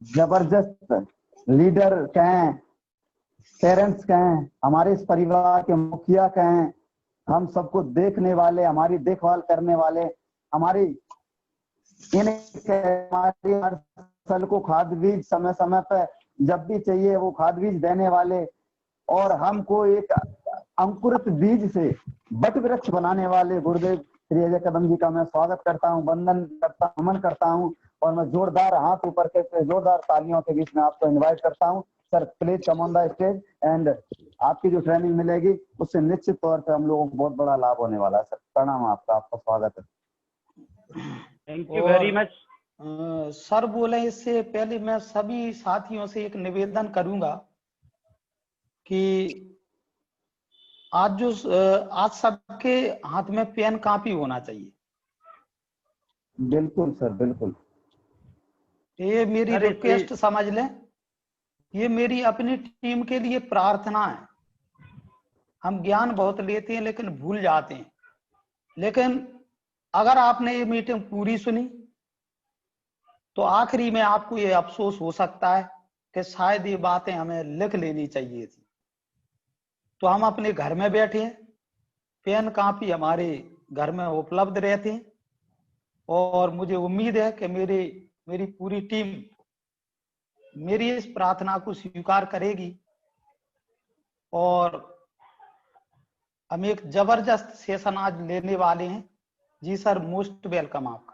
जबरदस्त लीडर कहें, पेरेंट्स कहें, हमारे इस परिवार के मुखिया कहें, हम सबको देखने वाले, हमारी देखभाल करने वाले, हमारी हमारी हर फसल को खाद बीज समय समय पर जब भी चाहिए वो खाद बीज देने वाले, और हमको एक अंकुरित बीज से बट वृक्ष बनाने वाले गुरुदेव श्री अजय कदम जी का मैं स्वागत करता हूं, वंदन करता हूं, नमन करता हूं, और मैं जोरदार हाथ ऊपर करके जोरदार तालियों के बीच में आपको इनवाइट करता हूं। Sir please come on the stage, and आपकी जो ट्रेनिंग मिलेगी उससे निश्चित तौर पे हम लोगों को बहुत बड़ा लाभ होने वाला है। सर प्रणाम, आपका स्वागत है। Thank you very much. Sir बोले इससे पहले मैं सभी साथियों से एक निवेदन करूंगा कि आज सबके हाथ में पेन कॉपी होना चाहिए। बिल्कुल सर, बिल्कुल। ये मेरी रिक्वेस्ट समझ लें, ये मेरी अपनी टीम के लिए प्रार्थना है। हम ज्ञान बहुत लेते हैं लेकिन भूल जाते हैं, लेकिन अगर आपने ये मीटिंग पूरी सुनी तो आखिरी में आपको ये अफसोस हो सकता है कि शायद ये बातें हमें लिख लेनी चाहिए थी। तो हम अपने घर में बैठे हैं, पेन कॉपी हमारे घर में उपलब्ध रहते हैं, और मुझे उम्मीद है कि मेरी पूरी टीम मेरी इस प्रार्थना को स्वीकार करेगी, और हम एक जबरदस्त सेशन आज लेने वाले हैं। जी सर, मोस्ट वेलकम आपका।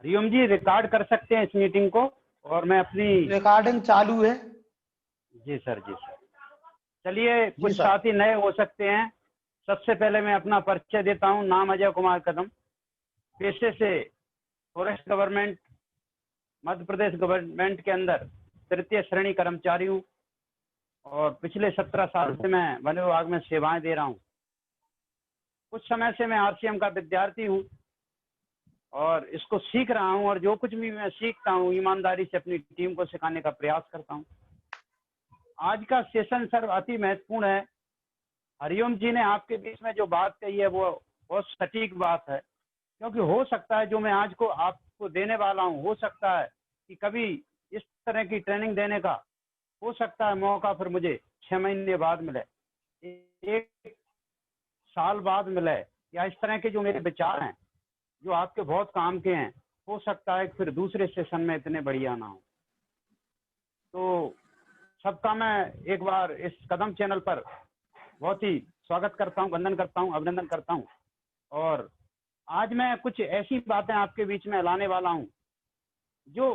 हरिओम जी, रिकॉर्ड कर सकते हैं इस मीटिंग को, और मैं अपनी रिकॉर्डिंग चालू है। जी सर, जी सर। चलिए, कुछ साथी नए हो सकते हैं। सबसे पहले मैं अपना परिचय देता हूं। नाम अजय कुमार कदम, पेशे से forest government Madhya Pradesh government के अंदर तृतीय श्रेणी कर्मचारी हूँ, और पिछले 17 साल से मैं वन विभाग में सेवाएं दे रहा हूँ। कुछ समय से मैं आरसीएम का विद्यार्थी हूँ और इसको सीख रहा हूँ, और जो कुछ भी मैं सीखता हूँ ईमानदारी से अपनी टीम को सिखाने का प्रयास करता हूँ। आज का सेशन सर अति महत्वपूर्ण है। हरिओम जी ने आपके बीच में जो बात कही है वो बहुत सटीक बात है, क्योंकि हो सकता है जो मैं आज को आपको देने वाला हूँ, हो सकता है कि कभी इस तरह की ट्रेनिंग देने का हो सकता है मौका फिर मुझे 6 महीने बाद मिले, 1 साल बाद मिले, या इस तरह के जो मेरे विचार हैं जो आपके बहुत काम के हैं, हो सकता है फिर दूसरे सेशन में इतने बढ़िया ना हो। तो सबका मैं एक बार इस कदम चैनल पर बहुत ही स्वागत करता हूँ, वंदन करता हूँ, अभिनंदन करता हूँ। और आज मैं कुछ ऐसी बातें आपके बीच में लाने वाला हूँ जो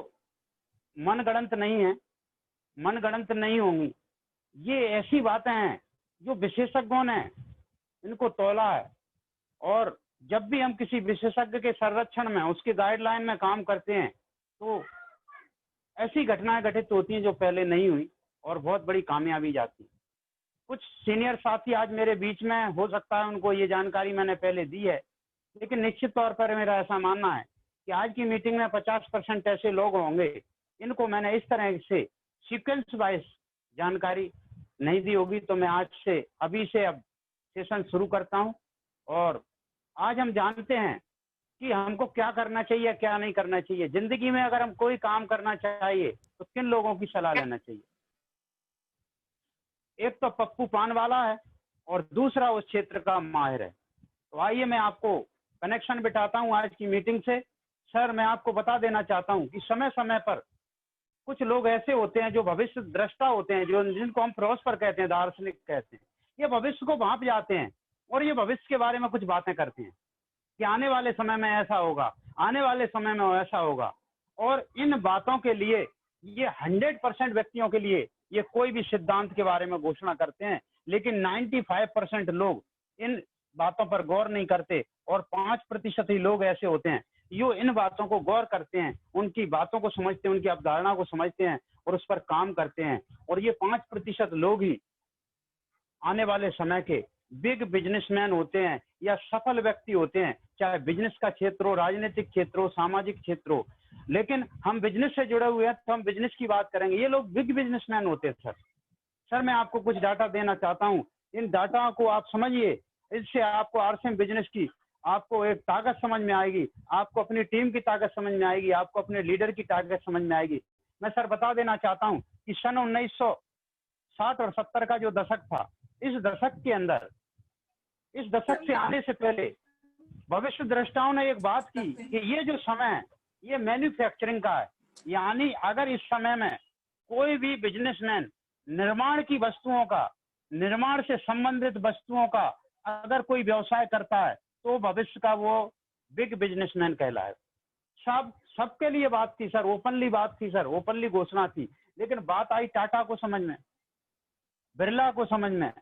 मनगढ़ंत नहीं है, मनगढ़ंत नहीं होंगी। ये ऐसी बातें हैं जो विशेषज्ञों ने इनको तौला है, और जब भी हम किसी विशेषज्ञ के संरक्षण में, उसके गाइडलाइन में काम करते हैं तो ऐसी घटनाएं घटित होती हैं जो पहले नहीं हुई, और बहुत बड़ी कामयाबी जाती है। कुछ सीनियर साथी आज मेरे बीच में, हो सकता है उनको ये जानकारी मैंने पहले दी है, लेकिन निश्चित तौर पर मेरा ऐसा मानना है कि आज की मीटिंग में 50% ऐसे लोग होंगे इनको मैंने इस तरह से सीक्वेंस वाइज जानकारी नहीं दी होगी। तो मैं आज से अभी से अब सेशन शुरू करता हूं, और आज हम जानते हैं कि हमको क्या करना चाहिए, क्या नहीं करना चाहिए। जिंदगी में अगर हम कोई काम करना चाहिए तो किन लोगों की सलाह लेना चाहिए। एक तो पप्पू पान वाला है और दूसरा उस क्षेत्र का माहिर है। तो आइए मैं आपको कनेक्शन बिठाता हूं आज की मीटिंग से। सर, मैं आपको बता देना चाहता हूं कि समय समय पर कुछ लोग ऐसे होते हैं जो भविष्य दृष्टा होते हैं, जो जिनको हम फिलोसफर कहते हैं, दार्शनिक कहते हैं। ये भविष्य को भांप जाते हैं और ये भविष्य के बारे में कुछ बातें करते हैं कि आने वाले समय में ऐसा होगा, आने वाले समय में ऐसा होगा। और इन बातों के लिए ये 100% व्यक्तियों के लिए ये कोई भी सिद्धांत के बारे में घोषणा करते हैं, लेकिन 95% लोग इन बातों पर गौर नहीं करते, और 5% ही लोग ऐसे होते हैं जो इन बातों को गौर करते हैं, उनकी बातों को समझते हैं, उनकी अवधारणा को समझते हैं और उस पर काम करते हैं। और ये 5% लोग ही आने वाले समय के बिग बिजनेसमैन होते हैं या सफल व्यक्ति होते हैं, चाहे बिजनेस का क्षेत्र हो, राजनीतिक क्षेत्र हो, सामाजिक क्षेत्र हो। लेकिन हम बिजनेस से जुड़े हुए हैं तो हम बिजनेस की बात करेंगे। ये लोग बिग बिजनेसमैन होते हैं। सर मैं आपको कुछ डाटा देना चाहता हूं, इन डाटा को आप समझिए, इससे आपको आरसीएम बिजनेस की आपको एक ताकत समझ में आएगी, आपको अपनी टीम की ताकत समझ में आएगी, आपको अपने लीडर की ताकत समझ में आएगी। मैं सर बता देना चाहता हूं कि सन 1960 और 70 का जो दशक था, इस दशक के अंदर, इस दशक से आने से पहले भविष्य दृष्टाओं ने एक बात की कि ये जो समय है ये मैन्युफैक्चरिंग का है। यानी अगर इस समय में कोई भी बिजनेसमैन निर्माण की वस्तुओं का, निर्माण से संबंधित वस्तुओं का अगर कोई व्यवसाय करता है तो भविष्य का वो बिग बिजनेसमैन कहलाए। सबके लिए बात थी सर, ओपनली बात थी सर, ओपनली घोषणा थी। लेकिन बात आई टाटा को समझ में, बिरला को समझ में,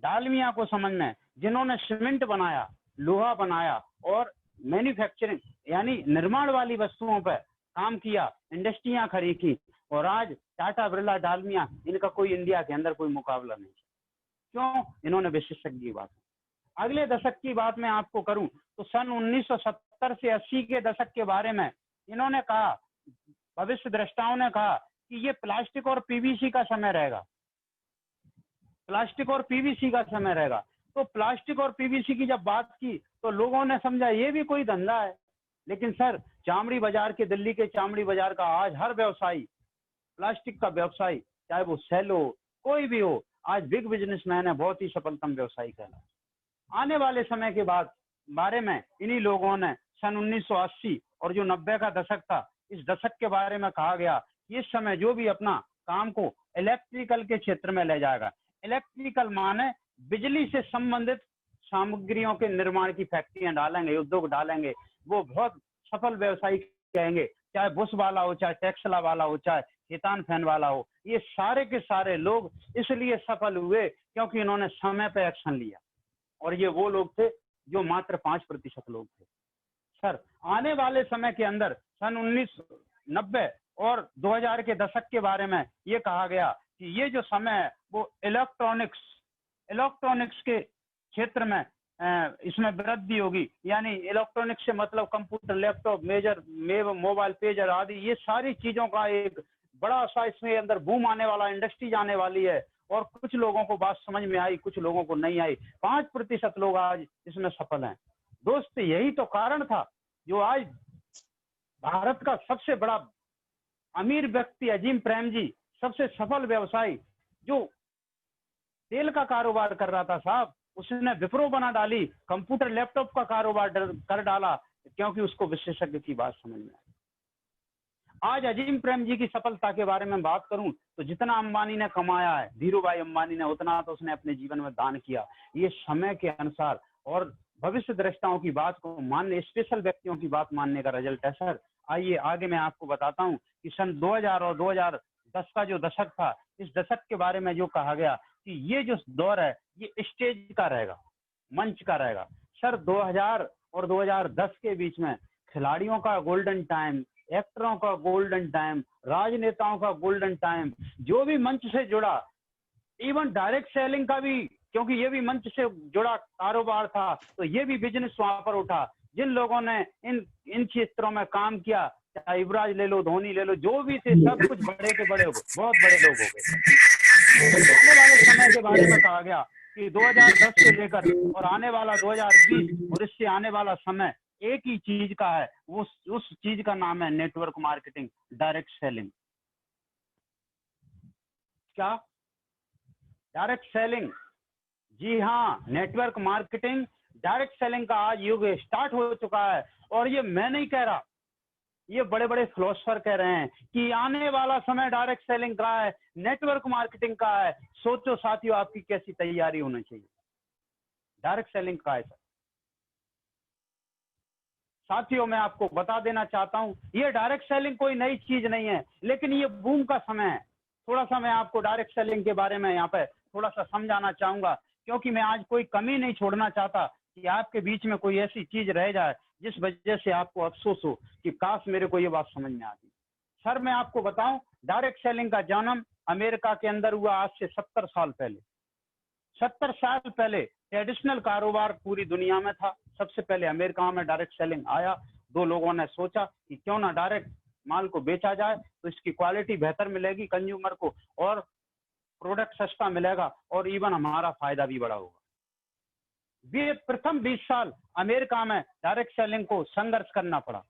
डालमिया को समझ में, जिन्होंने सीमेंट बनाया, लोहा बनाया और मैन्युफैक्चरिंग यानी निर्माण वाली वस्तुओं पर काम किया, इंडस्ट्रियां खड़ी की। और आज टाटा, बिरला, डालमिया, इनका कोई इंडिया के अंदर कोई मुकाबला नहीं। क्यों? इन्होंने विशेषज्ञ की बात। अगले दशक की बात मैं आपको करूं तो सन 1970 से 80 के दशक के बारे में इन्होंने कहा, भविष्य दृष्टाओं ने कहा कि ये प्लास्टिक और पीवीसी का समय रहेगा, प्लास्टिक और पीवीसी का समय रहेगा। तो प्लास्टिक और पीवीसी की जब बात की तो लोगों ने समझा ये भी कोई धंधा है। लेकिन सर चामड़ी बाजार के, दिल्ली के चामड़ी बाजार का आज हर व्यवसायी, प्लास्टिक का व्यवसायी, चाहे वो सेल हो, कोई भी हो, आज बिग बिजनेसमैन है, बहुत ही सफलतम व्यवसायी कहलाए। आने वाले समय के बाद बारे में इन्हीं लोगों ने सन 1980 और जो 90 का दशक था, इस दशक के बारे में कहा गया कि इस समय जो भी अपना काम को इलेक्ट्रिकल के क्षेत्र में ले जाएगा, इलेक्ट्रिकल माने बिजली से संबंधित सामग्रियों के निर्माण की फैक्ट्रियां डालेंगे, उद्योग डालेंगे, वो बहुत सफल व्यवसायी कहेंगे। चाहे बुश वाला हो, चाहे टेक्सला वाला हो, चाहे हितान फैन वाला हो, ये सारे के सारे लोग इसलिए सफल हुए क्योंकि इन्होंने समय पे एक्शन लिया। और ये वो लोग थे जो मात्र 5% लोग थे। सर आने वाले समय के अंदर सन 1990 और 2000 के दशक के बारे में ये कहा गया कि ये जो समय है वो इलेक्ट्रॉनिक्स के क्षेत्र में इसमें वृद्धि होगी। यानी इलेक्ट्रॉनिक्स से मतलब कंप्यूटर, लैपटॉप, मोबाइल, पेजर आदि, ये सारी चीजों का एक बड़ा सा इसमें अंदर बूम आने वाला, इंडस्ट्री आने वाली है। और कुछ लोगों को बात समझ में आई, कुछ लोगों को नहीं आई। 5% लोग आज इसमें सफल हैं। दोस्त यही तो कारण था जो आज भारत का सबसे बड़ा अमीर व्यक्ति अजीम प्रेमजी, सबसे सफल व्यवसायी, जो तेल का कारोबार कर रहा था साहब, उसने विप्रो बना डाली, कंप्यूटर लैपटॉप का कारोबार कर डाला क्योंकि उसको विशेषज्ञ की बात समझ में आई। आज अजीम प्रेमजी की सफलता के बारे में बात करूं तो जितना अंबानी ने कमाया है, धीरू भाई अंबानी ने, उतना तो उसने अपने जीवन में दान किया। ये समय के अनुसार और भविष्य दृष्टाओं की बात को मानने, स्पेशल व्यक्तियों की बात मानने का रिजल्ट है सर। आइए आगे मैं आपको बताता हूं कि सन 2000 और 2010 का जो दशक था, इस दशक के बारे में जो कहा गया कि ये जो दौर है ये स्टेज का रहेगा, मंच का रहेगा। सर 2000 और 2010 के बीच में खिलाड़ियों का गोल्डन टाइम, एक्टरों का गोल्डन टाइम, राजनेताओं का गोल्डन टाइम, जो भी मंच से जुड़ा, इवन डायरेक्ट सेलिंग का भी, क्योंकि ये भी मंच से जुड़ा कारोबार था, तो ये भी बिजनेस वहां पर उठा। जिन लोगों ने इन क्षेत्रों में काम किया, चाहे युवराज ले लो, धोनी ले लो, जो भी थे, सब कुछ बड़े के बड़े हो गए, बहुत बड़े लोग हो गए। आने वाले समय के बारे में कहा गया कि 2010 से लेकर और आने वाला 2020 और इससे आने वाला समय एक ही चीज का है, उस चीज का नाम है नेटवर्क मार्केटिंग, डायरेक्ट सेलिंग। क्या? Direct selling. जी हाँ, नेटवर्क मार्केटिंग, डायरेक्ट सेलिंग का आज युग स्टार्ट हो चुका है। और ये मैं नहीं कह रहा, ये बड़े बड़े फिलोसफर कह रहे हैं कि आने वाला समय डायरेक्ट सेलिंग का है, नेटवर्क मार्केटिंग का है। सोचो साथियों, आपकी कैसी तैयारी होनी चाहिए। डायरेक्ट सेलिंग का है सर। साथियों मैं आपको बता देना चाहता हूं, ये डायरेक्ट सेलिंग कोई नई चीज नहीं है, लेकिन ये बूम का समय है। थोड़ा सा मैं आपको डायरेक्ट सेलिंग के बारे में यहाँ पे थोड़ा सा समझाना चाहूंगा, क्योंकि मैं आज कोई कमी नहीं छोड़ना चाहता कि आपके बीच में कोई ऐसी चीज रह जाए जिस वजह से आपको अफसोस हो कि काश मेरे को ये बात समझ में आती। सर मैं आपको बताऊं, डायरेक्ट सेलिंग का जन्म अमेरिका के अंदर हुआ आज से 70 साल पहले। 70 साल पहले ट्रेडिशनल कारोबार पूरी दुनिया में था, सबसे पहले अमेरिका में डायरेक्ट सेलिंग आया। दो लोगों ने सोचा कि क्यों ना डायरेक्ट माल को बेचा जाए, तो इसकी क्वालिटी बेहतर मिलेगी कंज्यूमर को, और प्रोडक्ट सस्ता मिलेगा, और इवन हमारा फायदा भी बड़ा होगा। प्रथम 20 साल अमेरिका में डायरेक्ट सेलिंग को संघर्ष करना पड़ा।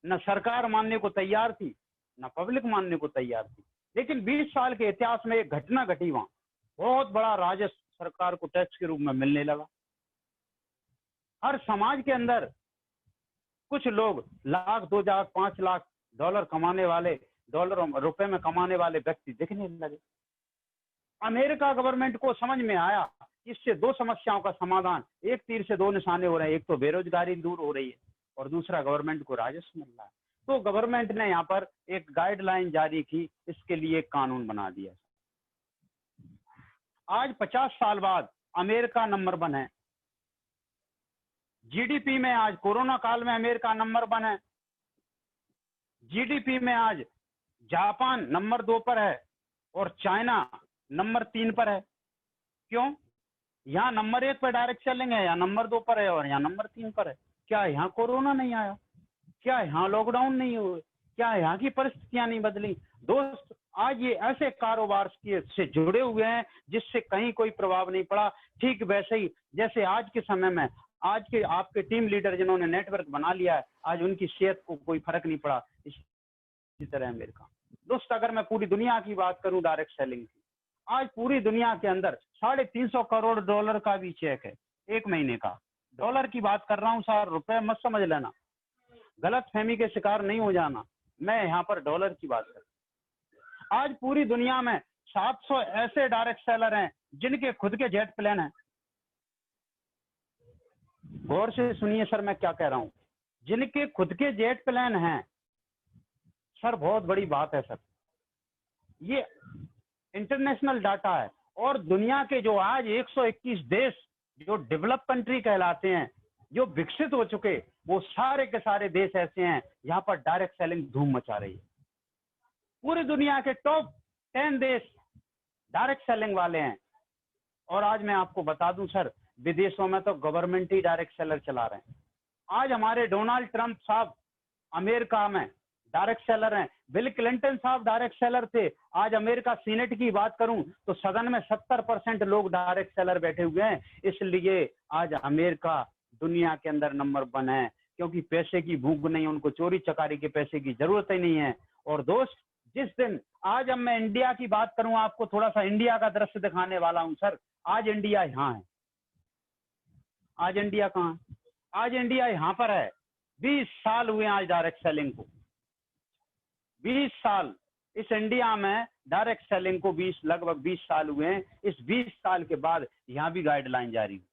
न सरकार मानने को तैयार थी, न पब्लिक मानने को तैयार थी। लेकिन 20 साल के इतिहास में एक घटना घटी, वहां बहुत बड़ा राजस्व सरकार को टैक्स के रूप में मिलने लगा। हर समाज के अंदर कुछ लोग लाख, 2 लाख, 5 लाख डॉलर कमाने वाले, डॉलर रुपए में कमाने वाले व्यक्ति दिखने लगे। अमेरिका गवर्नमेंट को समझ में आया इससे 2 समस्याओं का समाधान, एक तीर से 2 निशाने हो रहे हैं। एक तो बेरोजगारी दूर हो रही है और दूसरा गवर्नमेंट को राजस्व मिल रहा है। तो गवर्नमेंट ने यहाँ पर एक गाइडलाइन जारी की, इसके लिए एक कानून बना दिया। आज 50 साल बाद अमेरिका नंबर 1 है जीडीपी में। आज कोरोना काल में अमेरिका नंबर 1 है जीडीपी में। आज जापान नंबर 2 पर है और चाइना नंबर 3 पर है। क्यों? यहाँ नंबर 1 पर डायरेक्ट सेलिंग है, यहाँ नंबर 2 पर है और यहाँ नंबर 3 पर है। क्या यहाँ कोरोना नहीं आया? क्या यहाँ लॉकडाउन नहीं हुए? क्या यहाँ की परिस्थितियां नहीं बदली? दोस्त, आज ये ऐसे कारोबार से जुड़े हुए हैं जिससे कहीं कोई प्रभाव नहीं पड़ा। ठीक वैसे ही जैसे आज के समय में आज के आपके टीम लीडर जिन्होंने नेटवर्क बना लिया है, आज उनकी सेहत को कोई फर्क नहीं पड़ा। इसी तरह अमेरिका। दोस्त, अगर मैं पूरी दुनिया की बात करूं डायरेक्ट सेलिंग की, आज पूरी दुनिया के अंदर 350 करोड़ डॉलर का भी चेक है 1 महीने का। डॉलर की बात कर रहा हूं सर, रुपए मत समझ लेना, गलत फहमी के शिकार नहीं हो जाना। मैं यहाँ पर डॉलर की बात कर रहा हूं। आज पूरी दुनिया में 700 ऐसे डायरेक्ट सेलर हैं जिनके खुद के जेट प्लेन हैं। गौर से सुनिए सर, मैं क्या कह रहा हूं। जिनके खुद के जेट प्लेन हैं सर, बहुत बड़ी बात है सर। ये इंटरनेशनल डाटा है। और दुनिया के जो आज 121 देश जो डेवलप कंट्री कहलाते हैं, जो विकसित हो चुके, वो सारे के सारे देश ऐसे हैं यहाँ पर डायरेक्ट सेलिंग धूम मचा रही है। पूरी दुनिया के टॉप 10 देश डायरेक्ट सेलिंग वाले हैं। और आज मैं आपको बता दूं सर, विदेशों में तो गवर्नमेंट ही डायरेक्ट सेलर चला रहे हैं। आज हमारे डोनाल्ड ट्रंप साहब अमेरिका में डायरेक्ट सेलर हैं। बिल क्लिंटन साहब डायरेक्ट सेलर थे। आज अमेरिका सीनेट की बात करूं तो सदन में 70% लोग डायरेक्ट सेलर बैठे हुए हैं। इसलिए आज अमेरिका दुनिया के अंदर नंबर 1 है, क्योंकि पैसे की भूख नहीं, उनको चोरी चकारी के पैसे की जरूरत ही नहीं है। और दोस्त, जिस दिन आज अब मैं इंडिया की बात करूं, आपको थोड़ा सा इंडिया का दृश्य दिखाने वाला हूं सर। आज इंडिया यहाँ है। आज इंडिया कहाँ है? आज इंडिया यहाँ पर है। 20 साल हुए आज डायरेक्ट सेलिंग को। 20 साल इस इंडिया में डायरेक्ट सेलिंग को लगभग 20 साल हुए हैं। इस 20 साल के बाद यहाँ भी गाइडलाइन जारी हुई।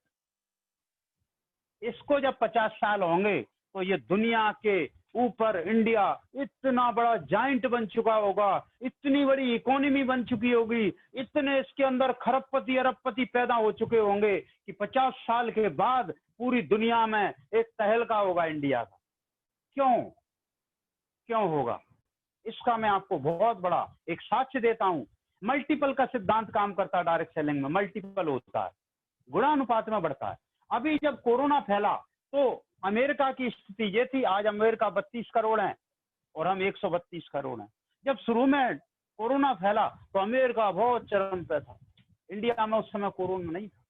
इसको जब 50 साल होंगे तो ये दुनिया के ऊपर इंडिया इतना बड़ा जाइंट बन चुका होगा, इतनी बड़ी इकोनॉमी बन चुकी होगी, इतने इसके अंदर खरबपति अरबपति पैदा हो चुके होंगे कि 50 साल के बाद पूरी दुनिया में एक तहलका होगा इंडिया का। क्यों होगा? इसका मैं आपको बहुत बड़ा एक साक्ष्य देता हूं। मल्टीपल का सिद्धांत काम करता है डायरेक्ट सेलिंग में। मल्टीपल होता है, गुणानुपात में बढ़ता है। अभी जब कोरोना फैला तो अमेरिका की स्थिति ये थी, आज अमेरिका 32 करोड़ है और हम 132 करोड़ हैं। जब शुरू में कोरोना फैला तो अमेरिका बहुत चरम पे था। इंडिया में उस समय कोरोना नहीं था।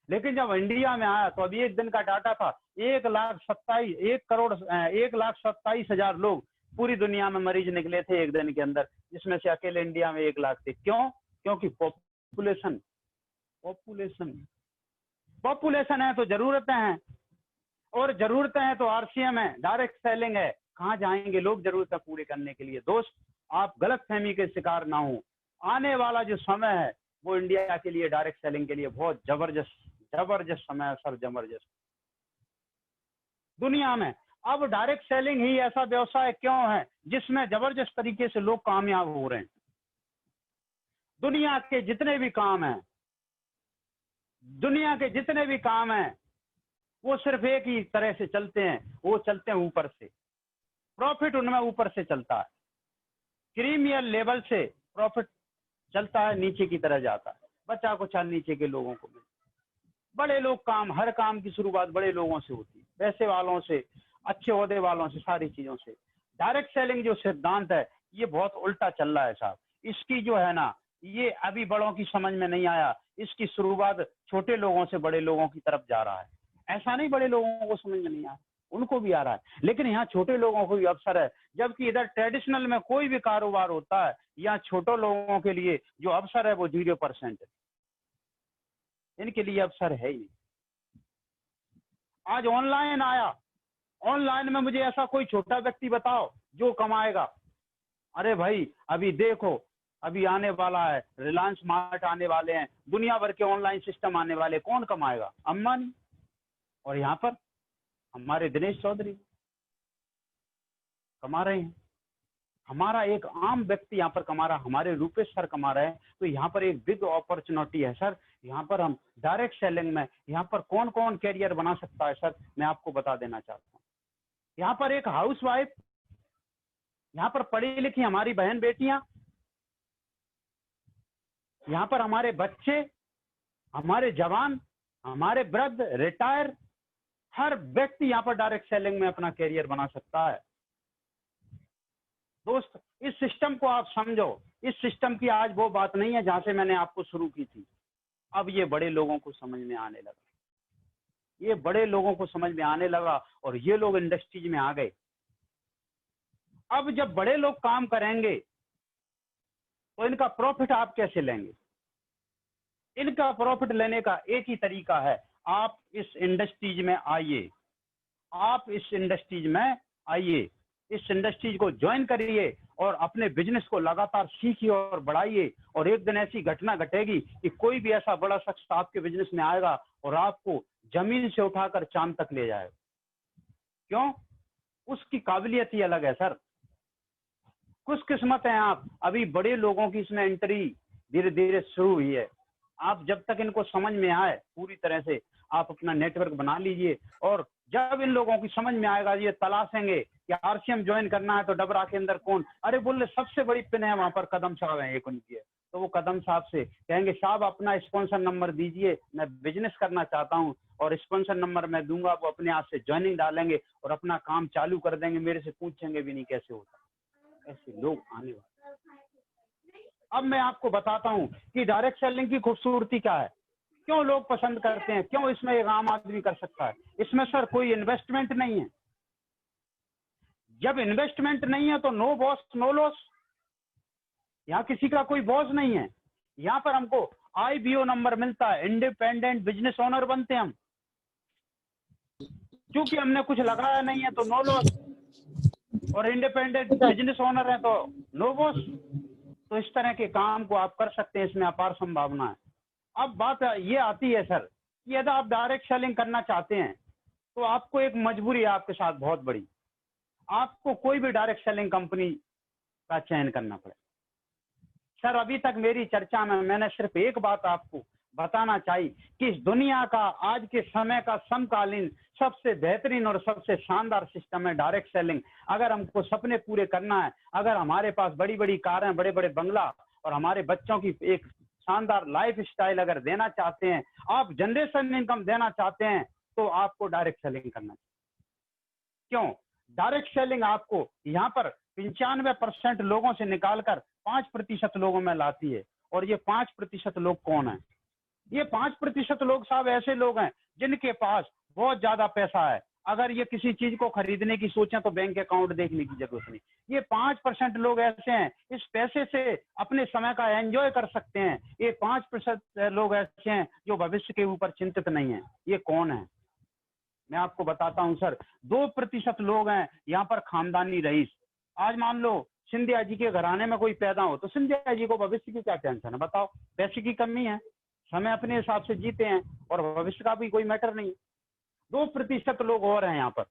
लेकिन जब इंडिया में आया तो अभी एक दिन का डाटा था, 1,27,000 लोग पूरी दुनिया में मरीज निकले थे एक दिन के अंदर, जिसमें से अकेले इंडिया में 1 लाख थे। क्यों? क्योंकि पॉपुलेशन है तो जरूरतें हैं, और जरूरतें हैं तो आरसीएम है, डायरेक्ट सेलिंग है। कहाँ जाएंगे लोग जरूरतें पूरी करने के लिए? दोस्त, आप गलत फहमी के शिकार ना हो। आने वाला जो समय है वो इंडिया के लिए डायरेक्ट सेलिंग के लिए बहुत जबरदस्त समय है सर, जबरदस्त। दुनिया में अब डायरेक्ट सेलिंग ही ऐसा व्यवसाय क्यों है जिसमें जबरदस्त तरीके से लोग कामयाब हो रहे हैं? दुनिया के जितने भी काम हैं वो सिर्फ एक ही तरह से चलते हैं, वो चलते हैं ऊपर से। प्रॉफिट उनमें ऊपर से चलता है, क्रीमियल लेवल से प्रॉफिट चलता है, नीचे की तरह जाता है, बचा कुचा नीचे के लोगों को मिलता है। बड़े लोग हर काम की शुरुआत बड़े लोगों से होती है, पैसे वालों से, अच्छे ओहदे वालों से, सारी चीजों से। डायरेक्ट सेलिंग जो सिद्धांत है ये बहुत उल्टा चल रहा है साहब। इसकी जो है ना, ये अभी बड़ों की समझ में नहीं आया। इसकी शुरुआत छोटे लोगों से बड़े लोगों की तरफ जा रहा है। ऐसा नहीं बड़े लोगों को समझ में नहीं आ रहा, उनको भी आ रहा है, लेकिन यहाँ छोटे लोगों को भी अवसर है। जबकि इधर ट्रेडिशनल में कोई भी कारोबार होता है, यहाँ छोटे लोगों के लिए जो अवसर है वो 0% है, इनके लिए अवसर है ही नहीं। आज ऑनलाइन आया, ऑनलाइन में मुझे ऐसा कोई छोटा व्यक्ति बताओ जो कमाएगा। अरे भाई अभी देखो, अभी आने वाला है रिलायंस मार्ट आने वाले हैं, दुनिया भर के ऑनलाइन सिस्टम आने वाले, कौन कमाएगा? अंबानी। और यहाँ पर हमारे दिनेश चौधरी कमा रहे हैं, हमारा एक आम व्यक्ति यहाँ पर कमा रहा है, हमारे रूपेश सर कमा रहे हैं। तो यहाँ पर एक बिग अपॉर्चुनिटी है सर। यहाँ पर हम डायरेक्ट सेलिंग में यहाँ पर कौन कौन कैरियर बना सकता है सर, मैं आपको बता देना चाहता हूँ। यहाँ पर एक हाउस वाइफ, यहाँ पर पढ़ी लिखी हमारी बहन बेटियां, यहाँ पर हमारे बच्चे, हमारे जवान, हमारे वृद्ध, रिटायर, हर व्यक्ति यहाँ पर डायरेक्ट सेलिंग में अपना कैरियर बना सकता है। दोस्त, इस सिस्टम को आप समझो। इस सिस्टम की आज वो बात नहीं है जहां से मैंने आपको शुरू की थी। अब ये बड़े लोगों को समझ में आने लगा, ये बड़े लोगों को समझ में आने लगा और ये लोग इंडस्ट्रीज में आ गए। अब जब बड़े लोग काम करेंगे तो इनका प्रॉफिट आप कैसे लेंगे? इनका प्रॉफिट लेने का एक ही तरीका है, आप इस इंडस्ट्रीज में आइए, आप इस इंडस्ट्रीज में आइए, इस इंडस्ट्रीज को ज्वाइन करिए और अपने बिजनेस को लगातार सीखिए और बढ़ाइए। और एक दिन ऐसी घटना घटेगी कि कोई भी ऐसा बड़ा शख्स आपके बिजनेस में आएगा और आपको जमीन से उठाकर चांद तक ले जाएगा। क्यों? उसकी काबिलियत ही अलग है सर। खुशकिस्मत हैं आप, अभी बड़े लोगों की इसमें एंट्री धीरे धीरे शुरू हुई है। आप जब तक इनको समझ में आए पूरी तरह से आप अपना नेटवर्क बना लीजिए, और जब इन लोगों की समझ में आएगा, ये तलाशेंगे कि आरसीएम ज्वाइन करना है तो डबरा के अंदर कौन, अरे बोले सबसे बड़ी पिन है वहां पर कदम साहब है एक उनकी है, तो वो कदम साहब से कहेंगे साहब अपना स्पॉन्सर नंबर दीजिए, मैं बिजनेस करना चाहता हूँ, और स्पॉन्सर नंबर मैं दूंगा, वो अपने आप से ज्वाइनिंग डालेंगे और अपना काम चालू कर देंगे, मेरे से पूछेंगे भी नहीं कैसे होता। ऐसे लोग आने वाले। अब मैं आपको बताता हूं कि डायरेक्ट सेलिंग की खूबसूरती क्या है, क्यों लोग पसंद करते हैं, क्यों इसमें एक आम आदमी कर सकता है। इसमें सर कोई इन्वेस्टमेंट नहीं है। जब इन्वेस्टमेंट नहीं है तो नो बॉस नो लॉस। यहाँ किसी का कोई बॉस नहीं है। यहाँ पर हमको IBO नंबर मिलता है, इंडिपेंडेंट बिजनेस ओनर बनते हैं हम। क्योंकि हमने कुछ लगाया नहीं है तो नो लॉस, और इंडिपेंडेंट बिजनेस ओनर है तो नो बॉस। तो इस तरह के काम को आप कर सकते हैं, इसमें अपार संभावना है। अब बात ये आती है सर कि यदि आप डायरेक्ट सेलिंग करना चाहते हैं तो आपको एक मजबूरी है आपके साथ बहुत बड़ी, आपको कोई भी डायरेक्ट सेलिंग कंपनी का चयन करना पड़े। सर अभी तक मेरी चर्चा में मैंने सिर्फ एक बात आपको बताना चाहिए कि इस दुनिया का आज के समय का समकालीन सबसे बेहतरीन और सबसे शानदार सिस्टम है डायरेक्ट सेलिंग। अगर हमको सपने पूरे करना है, अगर हमारे पास बड़ी बड़ी कारें, बड़े बड़े बंगला और हमारे बच्चों की एक शानदार लाइफ स्टाइल अगर देना चाहते हैं, आप जनरेशन इनकम देना चाहते हैं, तो आपको डायरेक्ट सेलिंग करना चाहिए। क्यों? डायरेक्ट सेलिंग आपको यहाँ पर 95% लोगों से निकालकर 5% लोगों में लाती है। और ये 5% लोग कौन है? ये 5% लोग साहब ऐसे लोग हैं जिनके पास बहुत ज्यादा पैसा है। अगर ये किसी चीज को खरीदने की सोचें तो बैंक अकाउंट देखने की जरूरत नहीं। ये 5% लोग ऐसे हैं, इस पैसे से अपने समय का एंजॉय कर सकते हैं। ये 5% लोग ऐसे हैं जो भविष्य के ऊपर चिंतित नहीं है। ये कौन है? मैं आपको बताता हूं सर। 2% लोग हैं यहाँ पर खानदानी रईस। आज मान लो सिंधिया जी के घराने में कोई पैदा हो तो सिंधिया जी को भविष्य की क्या टेंशन है? बताओ, पैसे की कमी है, समय अपने हिसाब से जीते हैं और भविष्य का भी कोई मैटर नहीं। 2% लोग और हैं यहाँ पर,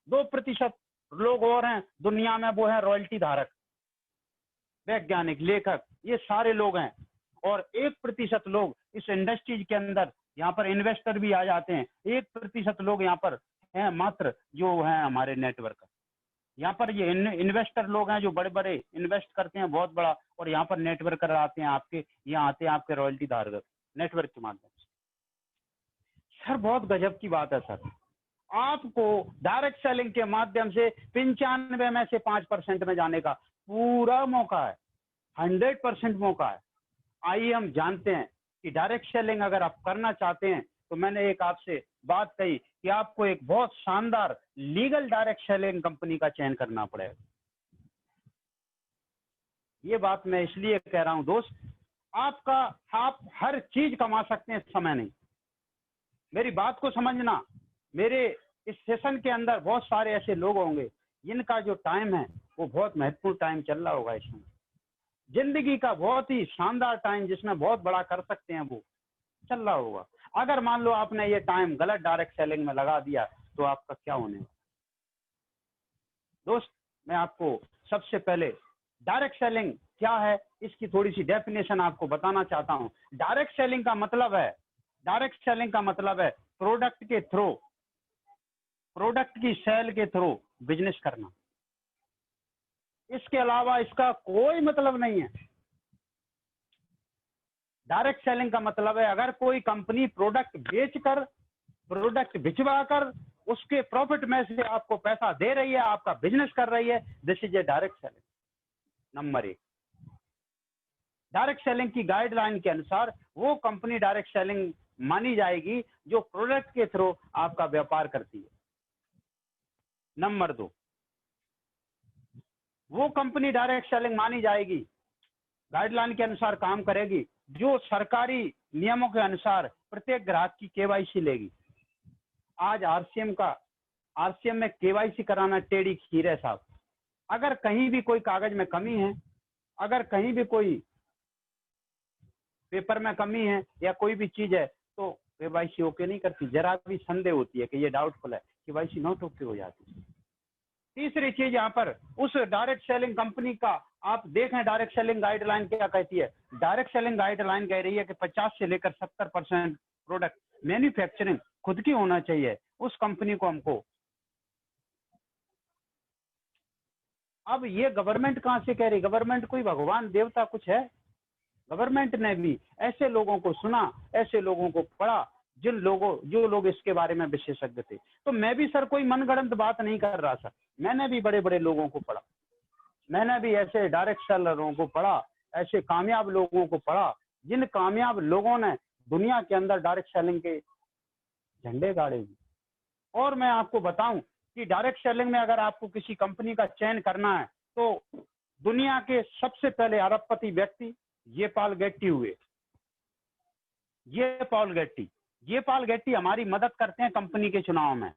2% लोग और हैं दुनिया में, वो है रॉयल्टी धारक, वैज्ञानिक, लेखक, ये सारे लोग हैं। और 1% लोग इस इंडस्ट्रीज के अंदर यहाँ पर इन्वेस्टर भी आ जाते हैं। 1% लोग यहाँ पर हैं मात्र जो हैं हमारे नेटवर्क। यहाँ पर ये इन्वेस्टर लोग हैं जो बड़े बड़े इन्वेस्ट करते हैं बहुत बड़ा, और यहाँ पर नेटवर्कर आते हैं आपके, यहाँ आते हैं आपके रॉयल्टी धारक नेटवर्क के माध्यम से। सर बहुत गजब की बात है सर, आपको डायरेक्ट सेलिंग के माध्यम से 95 में से 5% में जाने का पूरा मौका है, 100% मौका है। आइए हम जानते हैं कि डायरेक्ट सेलिंग अगर आप करना चाहते हैं तो मैंने एक आपसे बात कही कि आपको एक बहुत शानदार लीगल डायरेक्ट सेलिंग कंपनी का चयन करना पड़ेगा। ये बात मैं इसलिए कह रहा हूं दोस्त, आप हर चीज कमा सकते हैं, समय नहीं। मेरी बात को समझना, मेरे इस सेशन के अंदर बहुत सारे ऐसे लोग होंगे जिनका जो टाइम है वो बहुत महत्वपूर्ण टाइम चल रहा होगा, इसमें जिंदगी का बहुत ही शानदार टाइम जिसमें बहुत बड़ा कर सकते हैं वो चल रहा होगा। अगर मान लो आपने ये टाइम गलत डायरेक्ट सेलिंग में लगा दिया तो आपका क्या होने वाला। दोस्त, मैं आपको सबसे पहले डायरेक्ट सेलिंग क्या है इसकी थोड़ी सी डेफिनेशन आपको बताना चाहता हूं। डायरेक्ट सेलिंग का मतलब है प्रोडक्ट के थ्रू, प्रोडक्ट की सेल के थ्रू बिजनेस करना। इसके अलावा इसका कोई मतलब नहीं है। डायरेक्ट सेलिंग का मतलब है अगर कोई कंपनी प्रोडक्ट बेचकर, प्रोडक्ट भिजवाकर उसके प्रॉफिट में से आपको पैसा दे रही है, आपका बिजनेस कर रही है, this is a direct selling. Number 1, direct selling की गाइडलाइन के अनुसार वो कंपनी डायरेक्ट सेलिंग मानी जाएगी जो प्रोडक्ट के थ्रू आपका व्यापार करती है। नंबर 2, वो कंपनी डायरेक्ट सेलिंग मानी जाएगी, गाइडलाइन के अनुसार काम करेगी, जो सरकारी नियमों के अनुसार प्रत्येक ग्राहक की केवाईसी लेगी। आज आरसीएम में केवाईसी कराना टेढ़ी खीर है साहब। अगर कहीं भी कोई कागज में कमी है, अगर कहीं भी कोई पेपर में कमी है या कोई भी चीज है तो केवाईसी ओके नहीं करती। जरा भी संदेह होती है कि ये डाउटफुल है, केवाईसी नॉट ओके हो जाती है। तीसरी चीज यहाँ पर उस डायरेक्ट सेलिंग कंपनी का आप देखें, डायरेक्ट सेलिंग गाइडलाइन क्या कहती है। डायरेक्ट सेलिंग गाइडलाइन कह रही है कि 50 से लेकर 70% प्रोडक्ट मैन्युफैक्चरिंग खुद की होना चाहिए उस कंपनी को हमको। अब ये गवर्नमेंट कहां से कह रही? गवर्नमेंट कोई भगवान देवता कुछ है? गवर्नमेंट ने भी ऐसे लोगों को सुना, ऐसे लोगों को पढ़ा जो लोग इसके बारे में विशेषज्ञ थे। तो मैं भी सर कोई मनगढ़ंत बात नहीं कर रहा सर, मैंने भी बड़े बड़े लोगों को पढ़ा, मैंने भी ऐसे डायरेक्ट सेलरों को पढ़ा, ऐसे कामयाब लोगों को पढ़ा जिन कामयाब लोगों ने दुनिया के अंदर डायरेक्ट सेलिंग के झंडे गाड़े। और मैं आपको बताऊं कि डायरेक्ट सेलिंग में अगर आपको किसी कंपनी का चयन करना है तो दुनिया के सबसे पहले अरबपति व्यक्ति ये पॉल गेट्टी हुए। ये पॉल गेट्टी हमारी मदद करते हैं कंपनी के चुनाव में।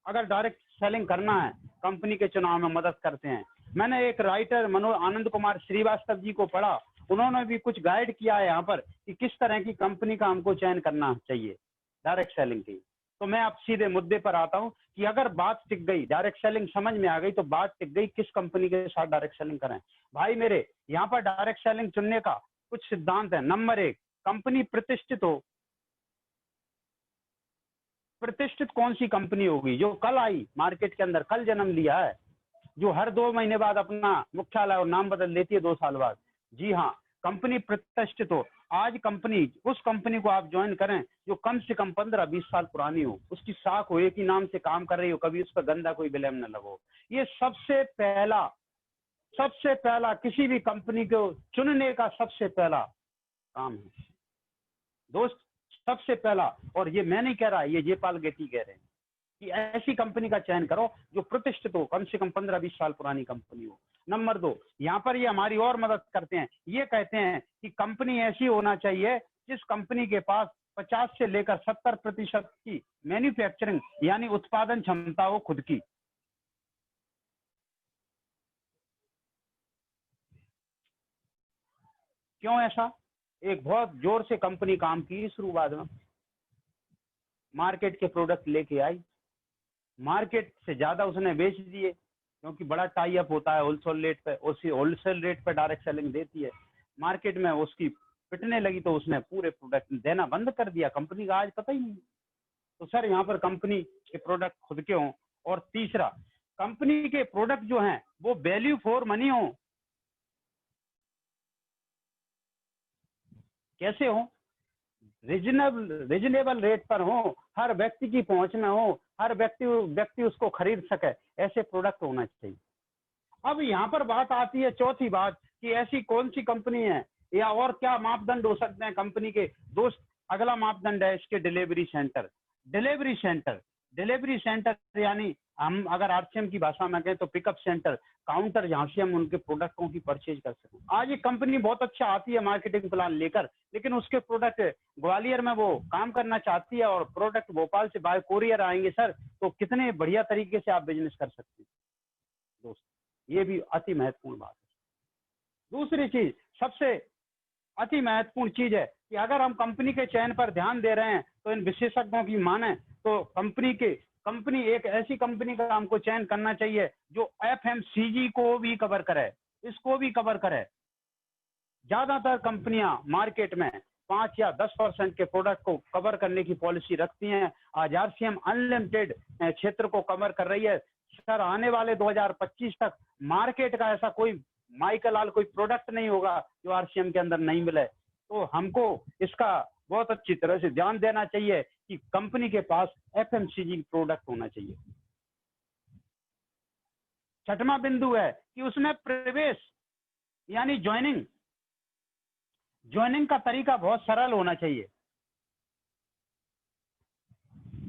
अगर डायरेक्ट सेलिंग करना है कंपनी के चुनाव में मदद करते हैं। मैंने एक राइटर आनंद कुमार श्रीवास्तव जी को पढ़ा, उन्होंने भी कुछ गाइड किया है यहाँ पर कि किस तरह की कंपनी का हमको चयन करना चाहिए डायरेक्ट सेलिंग की। तो मैं अब सीधे मुद्दे पर आता हूं कि अगर बात टिक गई, डायरेक्ट सेलिंग समझ में आ गई तो बात टिक गई किस कंपनी के साथ डायरेक्ट सेलिंग करें। भाई मेरे, यहाँ पर डायरेक्ट सेलिंग चुनने का कुछ सिद्धांत है। नंबर 1, कंपनी प्रतिष्ठित हो। प्रतिष्ठित कौन सी कंपनी होगी? जो कल आई मार्केट के अंदर, कल जन्म लिया है, जो हर 2 महीने बाद अपना मुख्यालय और नाम बदल लेती है 2 साल बाद। जी हाँ, कंपनी प्रतिष्ठित हो। आज उस कंपनी को आप ज्वाइन करें जो कम से कम 15-20 साल पुरानी हो, उसकी साख हो, एक ही नाम से काम कर रही हो, कभी उस पर गंदा कोई विलेम न लगो। ये सबसे पहला किसी भी कंपनी को चुनने का सबसे पहला काम है दोस्त, सबसे पहला। और ये मैं नहीं कह रहा, ये पॉल गेट्टी कह रहे हैं कि ऐसी कंपनी का चयन करो जो प्रतिष्ठित हो, कम से कम 15-20 साल पुरानी कंपनी हो। नंबर 2, यहाँ पर ये हमारी और मदद करते हैं। ये कहते हैं कि कंपनी ऐसी होना चाहिए जिस कंपनी के पास 50 से लेकर 70% की मैन्युफैक्चरिंग यानी उत्पादन क्षमता हो खुद की। क्यों ऐसा? एक बहुत जोर से कंपनी काम की शुरुआत में, मार्केट के प्रोडक्ट लेके आई, मार्केट से ज्यादा उसने बेच दिए क्योंकि बड़ा टाई अप होता है होलसेल रेट पे, उसी होलसेल रेट पे डायरेक्ट सेलिंग देती है। मार्केट में उसकी पिटने लगी तो उसने पूरे प्रोडक्ट देना बंद कर दिया, कंपनी का आज पता ही नहीं। तो सर यहाँ पर कंपनी के प्रोडक्ट खुद के हों। और तीसरा, कंपनी के प्रोडक्ट जो हैं वो वैल्यू फॉर मनी हो। कैसे हो? रीजनेबल रेट पर हो, हर व्यक्ति की पहुंच में हो, हर व्यक्ति उसको खरीद सके, ऐसे प्रोडक्ट होना चाहिए। अब यहाँ पर बात आती है चौथी बात कि ऐसी कौन सी कंपनी है या और क्या मापदंड हो सकते हैं कंपनी के। दोस्त, अगला मापदंड है इसके डिलीवरी सेंटर। डिलीवरी सेंटर यानी हम अगर आरसीएम की भाषा में कहें तो पिकअप सेंटर, काउंटर जहां से हम उनके प्रोडक्टों की परचेज कर सकें। आज एक कंपनी बहुत अच्छा आती है मार्केटिंग प्लान लेकर, लेकिन उसके प्रोडक्ट ग्वालियर में वो काम करना चाहती है और प्रोडक्ट भोपाल से बाय कोरियर आएंगे सर, तो कितने बढ़िया तरीके से आप बिजनेस कर सकते हैं दोस्त। ये भी अति महत्वपूर्ण बात है। दूसरी चीज, सबसे अति महत्वपूर्ण चीज है कि अगर हम कंपनी के चयन पर ध्यान दे रहे हैं तो इन विशेषज्ञों की माने तो कंपनी एक ऐसी कंपनी का हमको चयन करना चाहिए जो एफएमसीजी को भी कवर करे, इसको भी कवर करे। ज्यादातर कंपनियां मार्केट में 5 या 10% के प्रोडक्ट को कवर करने की पॉलिसी रखती हैं। आज आरसीएम अनलिमिटेड क्षेत्र को कवर कर रही है। सर आने वाले 2025 तक मार्केट का ऐसा कोई माइकल कोई प्रोडक्ट नहीं होगा जो आरसीएम के अंदर नहीं मिले। तो हमको इसका बहुत अच्छी तरह से ध्यान देना चाहिए कि कंपनी के पास एफएमसीजी प्रोडक्ट होना चाहिए। छठवां बिंदु है कि उसमें प्रवेश यानी ज्वाइनिंग का तरीका बहुत सरल होना चाहिए।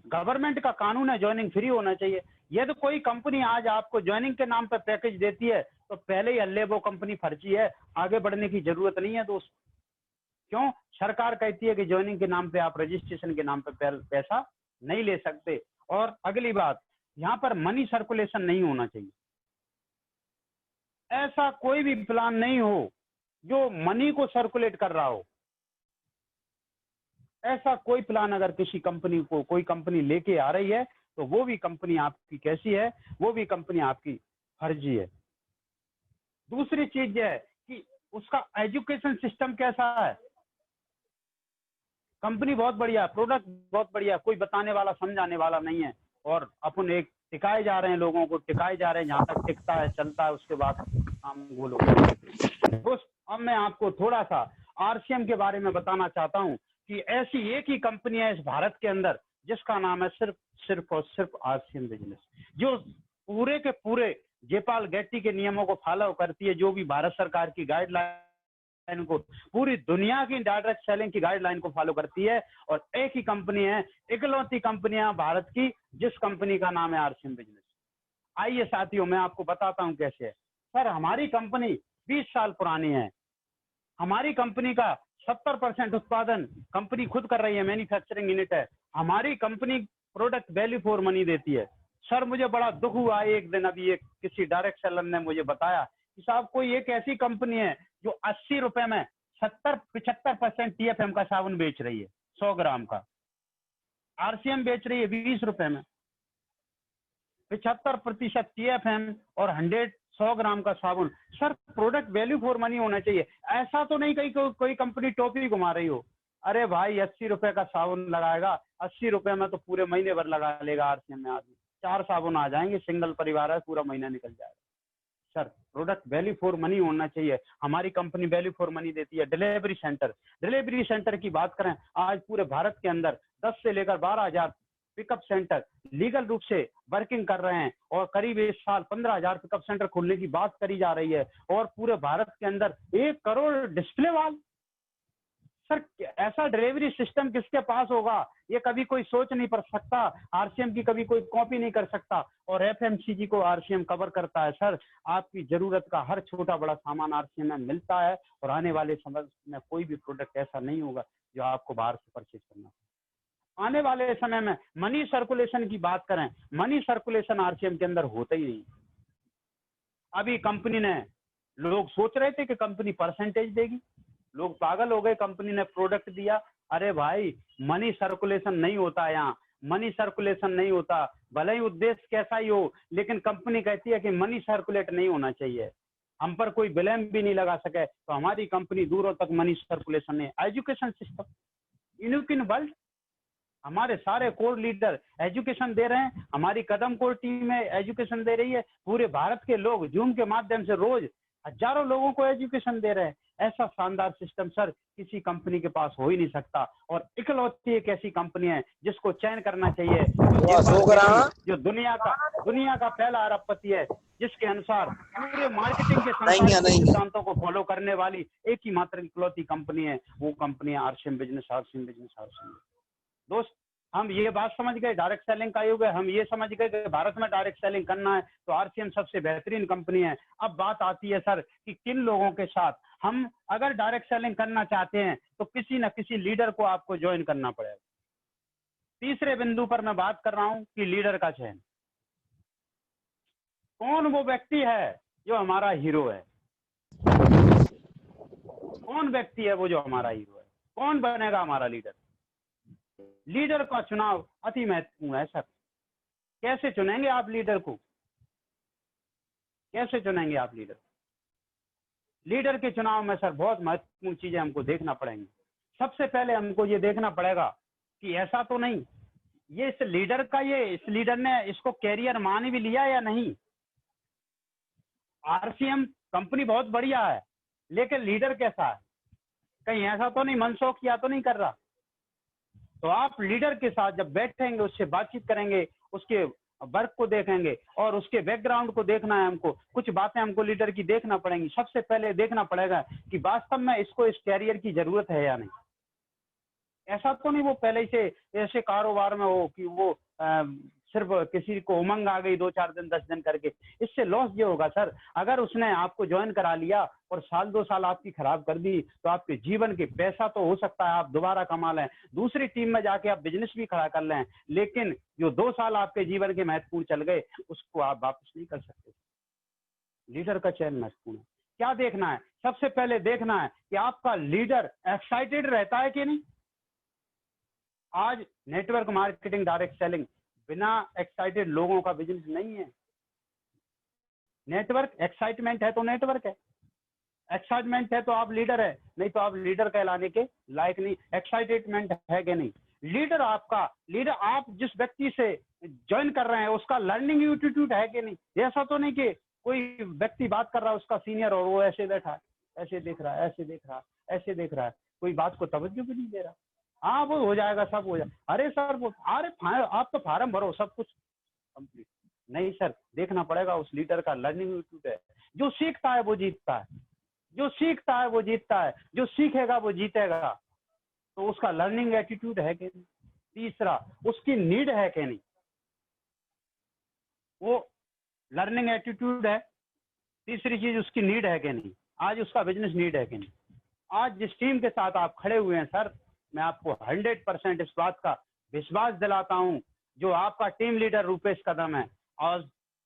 गवर्नमेंट का कानून है, ज्वाइनिंग फ्री होना चाहिए। यदि कोई कंपनी आज आपको ज्वाइनिंग के नाम पर पैकेज देती है तो पहले ही हल्ले वो कंपनी फर्जी है, आगे बढ़ने की जरूरत नहीं है दोस्त। क्यों? सरकार कहती है कि ज्वाइनिंग के नाम पे आप रजिस्ट्रेशन के नाम पे पैसा नहीं ले सकते। और अगली बात, यहाँ पर मनी सर्कुलेशन नहीं होना चाहिए। ऐसा कोई भी प्लान नहीं हो जो मनी को सर्कुलेट कर रहा हो। ऐसा कोई प्लान अगर किसी कंपनी को कोई कंपनी लेके आ रही है तो वो भी कंपनी आपकी कैसी है, वो भी कंपनी आपकी फर्जी है। दूसरी चीज है कि उसका एजुकेशन सिस्टम कैसा है। कंपनी बहुत बढ़िया, प्रोडक्ट बहुत बढ़िया, कोई बताने वाला समझाने वाला नहीं है और अपन एक टिकाए जा रहे हैं, लोगों को टिकाए जा रहे हैं। जहां तक टिकता है चलता है, उसके बाद हम वो लोग। अब मैं आपको थोड़ा सा आरसीएम के बारे में बताना चाहता हूं कि ऐसी एक ही कंपनी है इस भारत के अंदर जिसका नाम है सिर्फ और सिर्फ आरसीएम बिजनेस, जो पूरे के पूरे जेपाल गेट्टी के नियमों को फॉलो करती है, जो भी भारत सरकार की गाइडलाइन को, पूरी दुनिया की डायरेक्ट सेलिंग की गाइडलाइन को फॉलो करती है। और एक ही कंपनी है, इकलौती कंपनियां भारत की, जिस कंपनी का नाम है आरसीएम बिजनेस। आइए साथियों, मैं आपको बताता हूं कैसे है। सर हमारी कंपनी 20 साल पुरानी है। हमारी कंपनी का 70% उत्पादन कंपनी खुद कर रही है, मैन्युफैक्चरिंग यूनिट है। हमारी company product value for money देती है। सर मुझे बड़ा दुख हुआ, एक दिन अभी एक किसी डायरेक्ट सेलर ने मुझे बताया कि साहब कोई एक ऐसी कंपनी है जो 80 रुपए में 75% टीएफएम का साबुन बेच रही है, 100 ग्राम का। आरसीएम बेच रही है 20 रुपए में। 75% टीएफएम और 100 ग्राम का साबुन। Sir product value for money होना चाहिए। ऐसा तो नहीं कहीं कोई कंपनी टोपी घुमा रही हो। अरे भाई 80 रुपए का साबुन लगाएगा, 80 रुपए में तो पूरे महीने भर लगा लेगा आरसीएम में आदमी। 4 साबुन आ जाएंगे, सिंगल परिवार है, पूरा महीना निकल जाएगा। Sir product value for money होना चाहिए। हमारी कंपनी वैल्यू फॉर मनी देती है। डिलीवरी सेंटर की बात करें, आज पूरे भारत के अंदर 10 से लेकर 12,000 पिकअप सेंटर लीगल रूप से वर्किंग कर रहे हैं और करीब इस साल 15,000 पिकअप सेंटर खोलने की बात करी जा रही है। और पूरे भारत के अंदर 1 करोड़ डिस्प्ले वाल। सर ऐसा डिलीवरी सिस्टम किसके पास होगा, ये कभी कोई सोच नहीं पा सकता। आरसीएम की कभी कोई कॉपी नहीं कर सकता और एफएमसीजी को आरसीएम कवर करता है। सर आपकी जरूरत का हर छोटा बड़ा सामान आरसीएम में मिलता है और आने वाले समय में कोई भी प्रोडक्ट ऐसा नहीं होगा जो आपको बाहर से परचेज करना है। आने वाले समय में मनी सर्कुलेशन की बात करें, मनी सर्कुलेशन आरसीएम के अंदर होता ही नहीं। अभी कंपनी ने, लोग सोच रहे थे कि कंपनी परसेंटेज देगी, लोग पागल हो गए, कंपनी ने प्रोडक्ट दिया। अरे भाई मनी सर्कुलेशन नहीं होता, यहाँ मनी सर्कुलेशन नहीं होता। भले ही उद्देश्य कैसा ही हो, लेकिन कंपनी कहती है कि मनी सर्कुलेट नहीं होना चाहिए। हम पर कोई ब्लेम भी नहीं लगा सके तो हमारी कंपनी दूरों तक मनी सर्कुलेशन नहीं। Education system unique in world, हमारे सारे कोर लीडर एजुकेशन दे रहे हैं। हमारी कदम कोर टीम है एजुकेशन दे रही है। पूरे भारत के लोग जूम के माध्यम से रोज हजारों लोगों को एजुकेशन दे रहे हैं। ऐसा शानदार सिस्टम सर किसी कंपनी के पास हो ही नहीं सकता। और इकलौती एक ऐसी कंपनी है जिसको चयन करना चाहिए, जो दुनिया का पहला अरबपति है, जिसके अनुसार पूरे मार्केटिंग के सिद्धांतों को फॉलो करने वाली एक ही मात्र इकलौती कंपनी है, वो कंपनी है आरसीएम बिजनेस। दोस्त, हम ये बात समझ गए डायरेक्ट सेलिंग का युग है, हम ये समझ गए कि भारत में डायरेक्ट सेलिंग करना है तो आरसीएम सबसे बेहतरीन कंपनी है। अब बात आती है सर कि किन लोगों के साथ हम अगर डायरेक्ट सेलिंग करना चाहते हैं तो किसी न किसी लीडर को आपको ज्वाइन करना पड़ेगा। तीसरे बिंदु पर मैं बात कर रहा हूं कि लीडर का चयन। कौन वो व्यक्ति है जो हमारा हीरो है? कौन व्यक्ति है वो जो हमारा हीरो है? कौन बनेगा हमारा लीडर? लीडर का चुनाव अति महत्वपूर्ण है सर। कैसे चुनेंगे आप लीडर को? कैसे चुनेंगे आप लीडर? लीडर के चुनाव में सर बहुत महत्वपूर्ण चीजें हमको देखना पड़ेंगी। सबसे पहले हमको ये देखना पड़ेगा कि ऐसा तो नहीं ये इस लीडर ने इसको कैरियर मान भी लिया या नहीं। आरसीएम कंपनी बहुत बढ़िया है, लेकिन लीडर कैसा है? कहीं ऐसा तो नहीं मनसोख किया तो नहीं कर रहा? तो आप लीडर के साथ जब बैठेंगे, उससे बातचीत करेंगे, उसके वर्क को देखेंगे और उसके बैकग्राउंड को देखना है हमको। कुछ बातें हमको लीडर की देखना पड़ेंगी। सबसे पहले देखना पड़ेगा कि वास्तव में इसको इस कैरियर की जरूरत है या नहीं। ऐसा तो नहीं वो पहले से ऐसे कारोबार में हो कि वो सिर्फ किसी को उमंग आ गई 2-4 दिन 10 दिन करके। इससे लॉस ये होगा सर, अगर उसने आपको ज्वाइन करा लिया और साल 2 साल आपकी खराब कर दी तो आपके जीवन के पैसा तो हो सकता है आप दोबारा कमा लें, दूसरी टीम में जाके आप बिजनेस भी खड़ा कर लें, लेकिन जो 2 साल आपके जीवन के महत्वपूर्ण चल गए उसको आप वापस नहीं कर सकते। लीडर का चयन महत्वपूर्ण है। क्या देखना है? सबसे पहले देखना है कि आपका लीडर एक्साइटेड रहता है कि नहीं। आज नेटवर्क मार्केटिंग डायरेक्ट सेलिंग बिना एक्साइटेड लोगों का बिजनेस नहीं है। नेटवर्क एक्साइटमेंट है तो नेटवर्क है, एक्साइटमेंट है तो आप लीडर है, नहीं तो आप लीडर कहलाने के लायक नहीं। एक्साइटमेंट है कि नहीं? लीडर आप जिस व्यक्ति से ज्वाइन कर रहे हैं उसका लर्निंग एटीट्यूड है कि नहीं। ऐसा तो नहीं कि कोई व्यक्ति बात कर रहा है उसका सीनियर और वो ऐसे बैठा है, ऐसे देख रहा है, ऐसे देख रहा है, ऐसे देख रहा है, कोई बात को तवज्जो भी नहीं दे रहा। हाँ वो हो जाएगा, सब हो जाएगा। अरे सर वो आप तो फार्म भरो, सब कुछ कंप्लीट नहीं सर। देखना पड़ेगा उस लीडर का लर्निंग एटीट्यूड है। जो सीखता है वो जीतता है, जो सीखता है वो जीतता है, जो सीखेगा वो जीतेगा। तो उसका लर्निंग एटीट्यूड है कि नहीं। तीसरा, उसकी नीड है कि नहीं। वो लर्निंग एटीट्यूड है, तीसरी चीज उसकी नीड है कि नहीं। आज उसका बिजनेस नीड है कि नहीं। आज जिस टीम के साथ आप खड़े हुए हैं सर, मैं आपको 100% इस बात का विश्वास दिलाता हूं, जो आपका टीम लीडर रूपेश कदम है, आज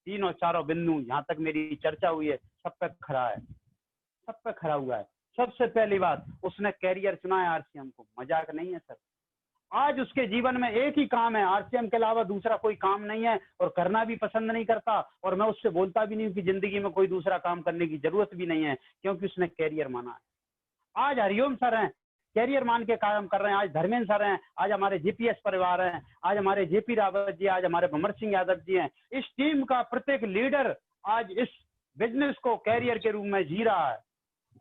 3 और 4 बिंदु यहाँ तक मेरी चर्चा हुई है, सब पे खड़ा है, सब पे खड़ा हुआ है। सबसे पहली बात, उसने कैरियर चुना है आरसीएम को, मजाक नहीं है सर। आज उसके जीवन में एक ही काम है, आरसीएम के अलावा दूसरा कोई काम नहीं है और करना भी पसंद नहीं करता। और मैं उससे बोलता भी नहीं हूँ कि जिंदगी में कोई दूसरा काम करने की जरूरत भी नहीं है, क्योंकि उसने कैरियर माना है। आज हरिओम सर हैं, कैरियर मान के काम कर रहे हैं। आज धर्मेंद्र सर हैं, आज हमारे जीपीएस परिवार हैं, आज हमारे जेपी रावत जी, आज हमारे भंवर सिंह यादव जी हैं। इस टीम का प्रत्येक लीडर आज इस बिजनेस को कैरियर के रूप में जी रहा है।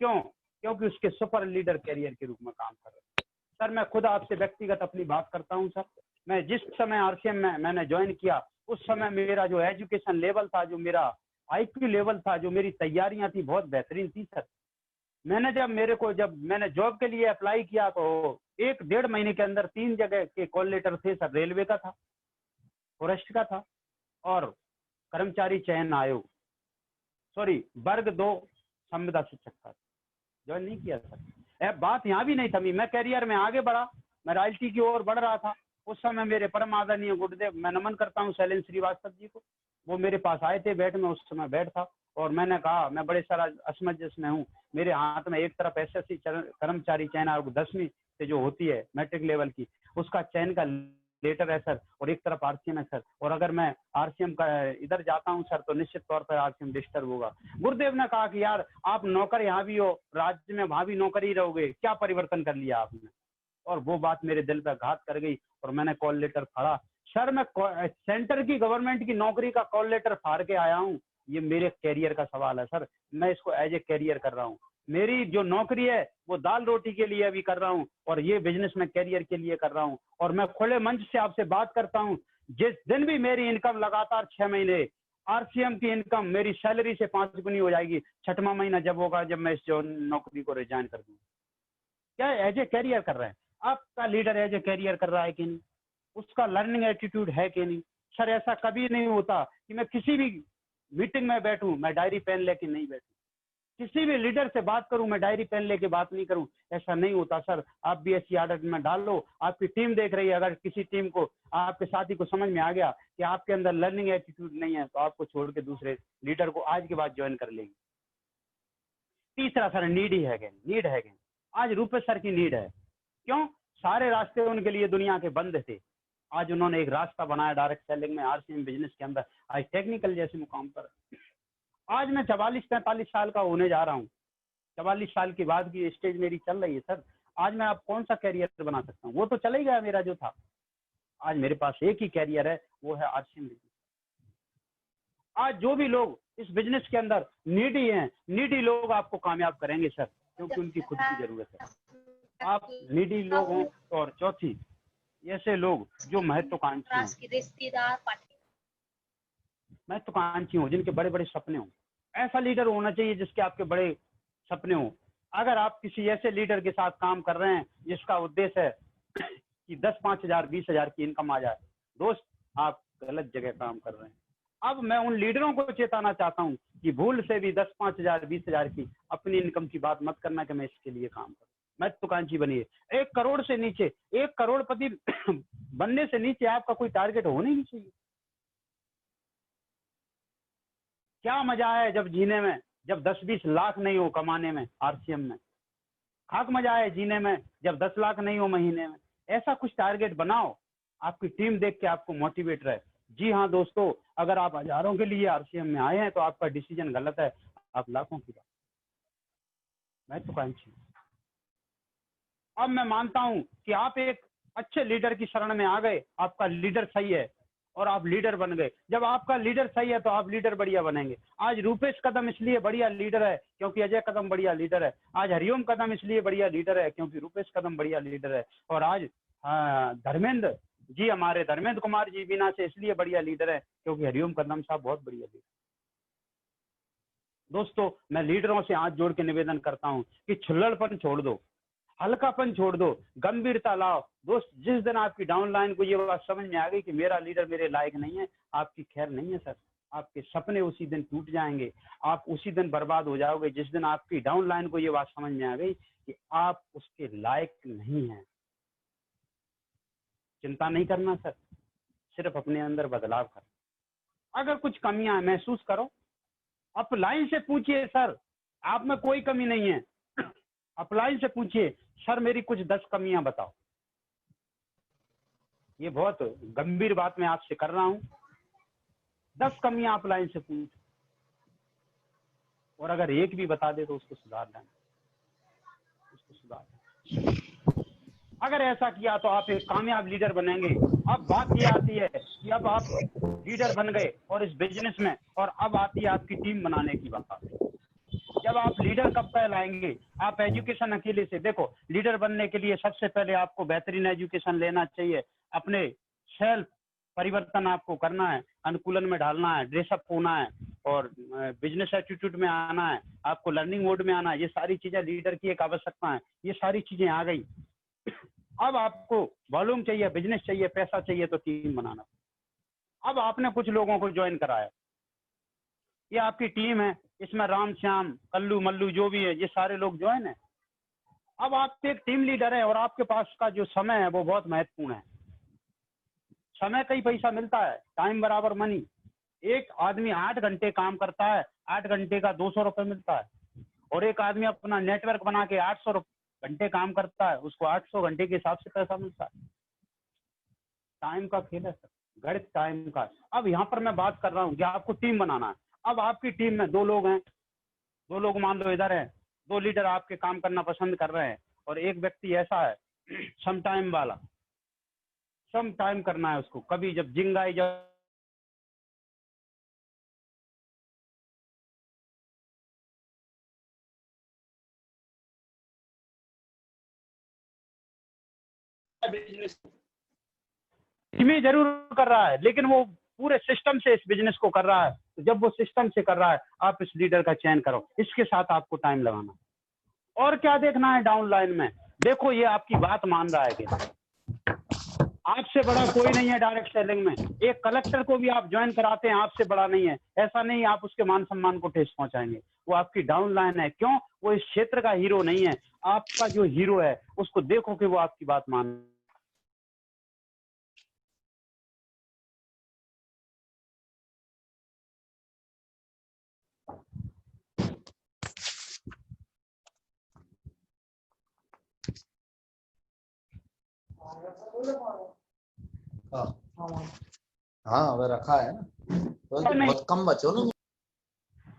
क्यों? क्योंकि उसके सुपर लीडर कैरियर के रूप में काम कर रहे हैं। सर मैं खुद आपसे व्यक्तिगत अपनी बात करता हूं सर। मैं जिस समय आरसीएम में मैंने ज्वाइन किया, उस समय मेरा जो एजुकेशन लेवल था, जो मेरा आईक्यू लेवल था, जो मेरी तैयारियां थी, बहुत बेहतरीन थी सर। जब मैंने जॉब के लिए अप्लाई किया तो 1-1.5 महीने के अंदर 3 जगह के कॉल लेटर थे सर। रेलवे का था, फॉरेस्ट का था और कर्मचारी चयन आयोग, वर्ग 2 संविदा शिक्षक था। ज्वाइन नहीं किया सर। बात यहाँ भी नहीं थमी, मैं कैरियर में आगे बढ़ा, मैं रॉयल्टी की ओर बढ़ रहा था। उस समय मेरे परम आदरणीय गुरुदेव, मैं नमन करता हूँ शैलेंद्र श्रीवास्तव जी को, वो मेरे पास आए थे बैठ में, उस समय बैठ था और मैंने कहा मैं बड़े सारा असमंजस में हूँ। मेरे हाथ में एक तरफ एसएससी कर्मचारी चयन आयोग 10वीं से जो होती है मैट्रिक लेवल की, उसका चयन का लेटर है सर, और एक तरफ आरसीएम है सर। और अगर मैं आरसीएम का इधर जाता हूं सर तो निश्चित तौर पर आरसीएम डिस्टर्ब होगा। गुरुदेव ने कहा कि यार आप नौकर यहाँ भी हो, राज्य में वहां भी नौकर ही रहोगे, क्या परिवर्तन कर लिया आपने। और वो बात मेरे दिल पर घात कर गई और मैंने कॉल लेटर फाड़ा। सर मैं सेंटर की गवर्नमेंट की नौकरी का कॉल लेटर फाड़ के आया हूँ। ये मेरे कैरियर का सवाल है सर, मैं इसको एज ए कैरियर कर रहा हूँ। मेरी जो नौकरी है वो दाल रोटी के लिए अभी कर रहा हूँ, और ये बिजनेस में कैरियर के लिए कर रहा हूँ। और मैं खुले मंच से आपसे बात करता हूँ, जिस दिन भी मेरी इनकम लगातार 6 महीने आरसीएम की इनकम मेरी सैलरी से 5 गुनी हो जाएगी, 6वां महीना जब होगा जब मैं इस जो नौकरी को रिजाइन कर दूँ। क्या एज ए कैरियर कर रहे हैं? आपका लीडर एज ए कैरियर कर रहा है कि नहीं? उसका लर्निंग एटीट्यूड है कि नहीं? सर ऐसा कभी नहीं होता कि मैं किसी भी मीटिंग में बैठूं मैं डायरी पेन लेके नहीं बैठूं, किसी भी लीडर से बात करूं मैं डायरी पेन लेके बात नहीं करूं, ऐसा नहीं होता सर। आप भी ऐसी आदत में डाल लो। आपकी टीम देख रही है, अगर किसी टीम को आपके साथी को समझ में आ गया कि आपके अंदर लर्निंग एटीट्यूड नहीं है, तो आपको छोड़ के दूसरे लीडर को आज के बाद ज्वाइन कर लेगी। तीसरा सर नीड है क्या? आज रूपेश सर की नीड है। क्यों? सारे रास्ते उनके लिए दुनिया के बंद थे, आज उन्होंने एक रास्ता बनाया डायरेक्ट सेलिंग में, आरसीएम बिजनेस के अंदर, आज टेक्निकल जैसे मुकाम पर। आज मैं 44-45 साल का होने जा रहा हूँ, 44 साल के बाद की स्टेज मेरी चल रही है सर। आज मैं आप कौन सा कैरियर बना सकता हूँ? वो तो चला ही गया मेरा जो था। आज मेरे पास एक ही कैरियर है, वो है आरसीएम बिजनेस। आज जो भी लोग इस बिजनेस के अंदर नीडी हैं, नीडी लोग आपको कामयाब करेंगे सर, क्योंकि उनकी खुद की जरूरत है। आप नीडी लोग हों। और चौथी, ऐसे लोग जो महत्वाकांक्षी हों, जिनके बड़े बड़े सपने हों। ऐसा लीडर होना चाहिए जिसके आपके बड़े सपने हों। अगर आप किसी ऐसे लीडर के साथ काम कर रहे हैं जिसका उद्देश्य है कि 10, 5,000, 20,000 की इनकम आ जाए, दोस्त आप गलत जगह काम कर रहे हैं। अब मैं उन लीडरों को चेताना चाहता हूं कि भूल से भी 10, 5,000, 20,000 की अपनी इनकम की बात मत करना कि मैं इसके लिए काम करूं। महत्वाकांक्षी बनिए। 1 करोड़ से नीचे, 1 करोड़पति बनने से नीचे आपका कोई टारगेट होना ही नहीं चाहिए। क्या मजा है जब जीने में, जब 10-20 लाख नहीं हो कमाने में आरसीएम में? खाक मजा है जीने में जब 10 लाख नहीं हो महीने में। ऐसा कुछ टारगेट बनाओ, आपकी टीम देख के आपको मोटिवेट रहे। जी हाँ दोस्तों, अगर आप हजारों के लिए आरसीएम में आए हैं तो आपका डिसीजन गलत है, आप लाखों की बात। महत्वाकांक्षी। अब मैं मानता हूं कि आप एक अच्छे लीडर की शरण में आ गए, आपका लीडर सही है और आप लीडर बन गए। जब आपका लीडर सही है तो आप लीडर बढ़िया बनेंगे। आज रूपेश कदम इसलिए बढ़िया लीडर है क्योंकि अजय कदम बढ़िया लीडर है। आज हरिओम कदम इसलिए बढ़िया लीडर है क्योंकि रूपेश कदम बढ़िया लीडर है। और आज धर्मेंद्र जी, हमारे धर्मेंद्र कुमार जी बीना से इसलिए बढ़िया लीडर है क्योंकि हरिओम कदम साहब बहुत बढ़िया लीडर। दोस्तों, मैं लीडरों से हाथ जोड़ के निवेदन करता हूं कि छुल्लड़पन छोड़ दो, हल्कापन छोड़ दो, गंभीरता लाओ। दोस्त, जिस दिन आपकी डाउनलाइन को ये बात समझ में आ गई कि मेरा लीडर मेरे लायक नहीं है, आपकी खैर नहीं है सर। आपके सपने उसी दिन टूट जाएंगे, आप उसी दिन बर्बाद हो जाओगे जिस दिन आपकी डाउनलाइन को ये बात समझ में आ गई कि आप उसके लायक नहीं हैं। चिंता नहीं करना सर, सिर्फ अपने अंदर बदलाव कर। अगर कुछ कमियां महसूस करो, अपलाइन से पूछिए सर, आप में कोई कमी नहीं है। अपलाइन से पूछिए, सर मेरी कुछ 10 कमियां बताओ। ये बहुत गंभीर बात मैं आपसे कर रहा हूं। 10 कमियां अपलाइन से पूछ, और अगर एक भी बता दे तो उसको सुधार लेना, उसको सुधार। अगर ऐसा किया तो आप एक कामयाब लीडर बनेंगे। अब बात ये आती है कि अब आप लीडर बन गए और इस बिजनेस में, और अब आती है आपकी टीम बनाने की बात। जब आप लीडर कब कहलाएंगे? आप एजुकेशन अकेले से देखो, लीडर बनने के लिए सबसे पहले आपको बेहतरीन एजुकेशन लेना चाहिए। अपने सेल्फ परिवर्तन आपको करना है, अनुकूलन में डालना है, ड्रेसअप होना है और बिजनेस एटीट्यूड में आना है, आपको लर्निंग मोड में आना है। ये सारी चीजें लीडर की एक आवश्यकता है। ये सारी चीजें आ गई। अब आपको वॉल्यूम चाहिए, बिजनेस चाहिए, पैसा चाहिए, तो टीम बनाना। अब आपने कुछ लोगों को ज्वाइन कराया, ये आपकी टीम है, इसमें राम श्याम कल्लू मल्लू जो भी है, ये सारे लोग ज्वाइन है। अब आप एक टीम लीडर है और आपके पास का जो समय है वो बहुत महत्वपूर्ण है। समय का ही पैसा मिलता है, टाइम बराबर मनी। एक आदमी 8 घंटे काम करता है, 8 घंटे का 200 रुपये मिलता है। और एक आदमी अपना नेटवर्क बना के 800 घंटे काम करता है, उसको 800 घंटे के हिसाब से पैसा मिलता है। टाइम का खेल है सर, गणित टाइम का। अब यहाँ पर मैं बात कर रहा हूँ कि आपको टीम बनाना है। अब आपकी टीम में 2 लोग हैं, 2 लोग मान लो इधर हैं, 2 लीडर आपके काम करना पसंद कर रहे हैं, और एक व्यक्ति ऐसा है सम टाइम वाला, सम टाइम करना है उसको। कभी जब जिंग आई, जब बिजनेस में जरूर कर रहा है, लेकिन वो पूरे सिस्टम से इस बिजनेस को कर रहा है। तो जब वो सिस्टम से कर रहा है, आप इस लीडर का चयन करो, इसके साथ आपको टाइम लगाना। और क्या देखना है डाउन लाइन में, देखो ये आपकी बात मान रहा है कि आपसे बड़ा कोई नहीं है डायरेक्ट सेलिंग में। एक कलेक्टर को भी आप ज्वाइन कराते हैं, आपसे बड़ा नहीं है, ऐसा नहीं आप उसके मान सम्मान को ठेस पहुंचाएंगे। वो आपकी डाउन लाइन है, क्यों? वो इस क्षेत्र का हीरो नहीं है, आपका जो हीरो है उसको देखो कि वो आपकी बात मान। हाँ वो रखा है ना, तो बहुत कम बचो ना।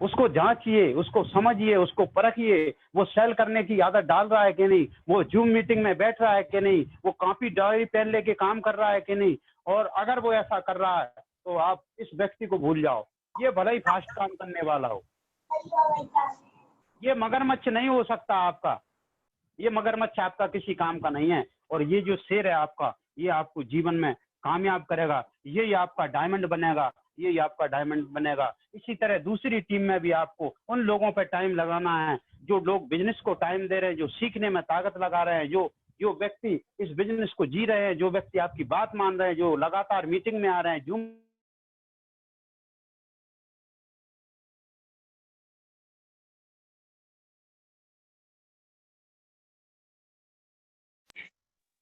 उसको जांचिए, उसको समझिए, उसको परखिए, वो सेल करने की आदत डाल रहा है कि नहीं, वो जूम मीटिंग में बैठ रहा है कि नहीं, वो कॉपी डायरी पेन लेके काम कर रहा है कि नहीं। और अगर वो ऐसा कर रहा है तो आप इस व्यक्ति को भूल जाओ, ये भले ही फास्ट काम करने वाला हो, ये मगरमच्छ नहीं हो सकता आपका, ये मगरमच्छ आपका किसी काम का नहीं है। और ये जो शेर है आपका, ये आपको जीवन में कामयाब करेगा, ये आपका डायमंड बनेगा, ये आपका डायमंड बनेगा। इसी तरह दूसरी टीम में भी आपको उन लोगों पे टाइम लगाना है जो लोग बिजनेस को टाइम दे रहे हैं, जो सीखने में ताकत लगा रहे हैं, जो व्यक्ति इस बिजनेस को जी रहे हैं, जो व्यक्ति आपकी बात मान रहे हैं, जो लगातार मीटिंग में आ रहे हैं, जूम।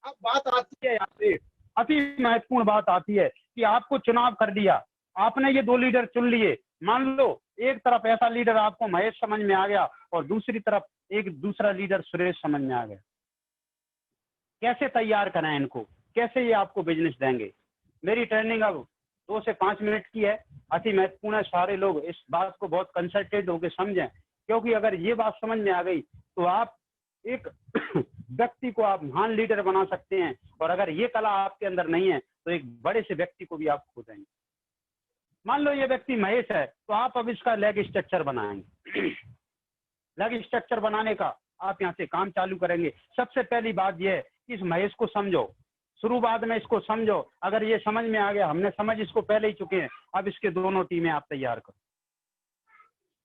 अब बात आती है यहाँ पे, अति महत्वपूर्ण बात आती है कि आपको चुनाव कर दिया, आपने ये दो लीडर चुन लिए। मान लो एक तरफ ऐसा लीडर आपको महेश समझ में आ गया और दूसरी तरफ एक दूसरा लीडर सुरेश समझ में आ गया। कैसे तैयार करें इनको, कैसे ये आपको बिजनेस देंगे? मेरी ट्रेनिंग अब 2 से 5 मिनट की है, अति महत्वपूर्ण है, सारे लोग इस बात को बहुत कंसंट्रेट होकर समझें, क्योंकि अगर ये बात समझ में आ गई तो आप एक व्यक्ति को आप महान लीडर बना सकते हैं। और अगर ये कला आपके अंदर नहीं है तो एक बड़े से व्यक्ति को भी आप खो देंगे। मान लो ये व्यक्ति महेश है, तो आप अब इसका लेग स्ट्रक्चर बनाएंगे। लेग स्ट्रक्चर बनाने का आप यहाँ से काम चालू करेंगे। सबसे पहली बात यह है कि इस महेश को समझो, शुरुआत में इसको समझो। अगर ये समझ में आ गया, हमने समझ इसको पहले ही चुके हैं, अब इसके दोनों टीमें आप तैयार करो,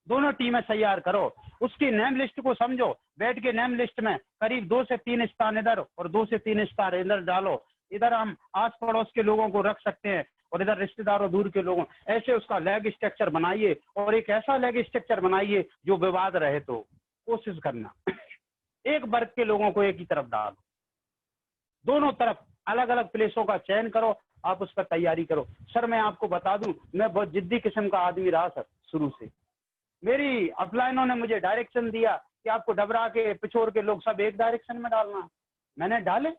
दोनों टीमें तैयार करो। उसकी नेम लिस्ट को समझो, बैठ के नेम लिस्ट में करीब 2 से 3 स्थान इधर और 2 से 3 स्थान इधर डालो। इधर हम आस पड़ोस के लोगों को रख सकते हैं और इधर रिश्तेदारों दूर के लोगों, ऐसे उसका लेग स्ट्रक्चर बनाइए। और एक ऐसा लेग स्ट्रक्चर बनाइए जो विवाद रहे, तो कोशिश करना एक वर्ग के लोगों को एक ही तरफ डालो, दोनों तरफ अलग अलग प्लेसों का चयन करो, आप उस पर तैयारी करो। सर मैं आपको बता दूं, मैं बहुत जिद्दी किस्म का आदमी रहा सर शुरू से। मेरी अपलाइनों ने मुझे डायरेक्शन दिया कि आपको डबरा के पिछोर के लोग सब एक डायरेक्शन में डालना है, मैंने डाले।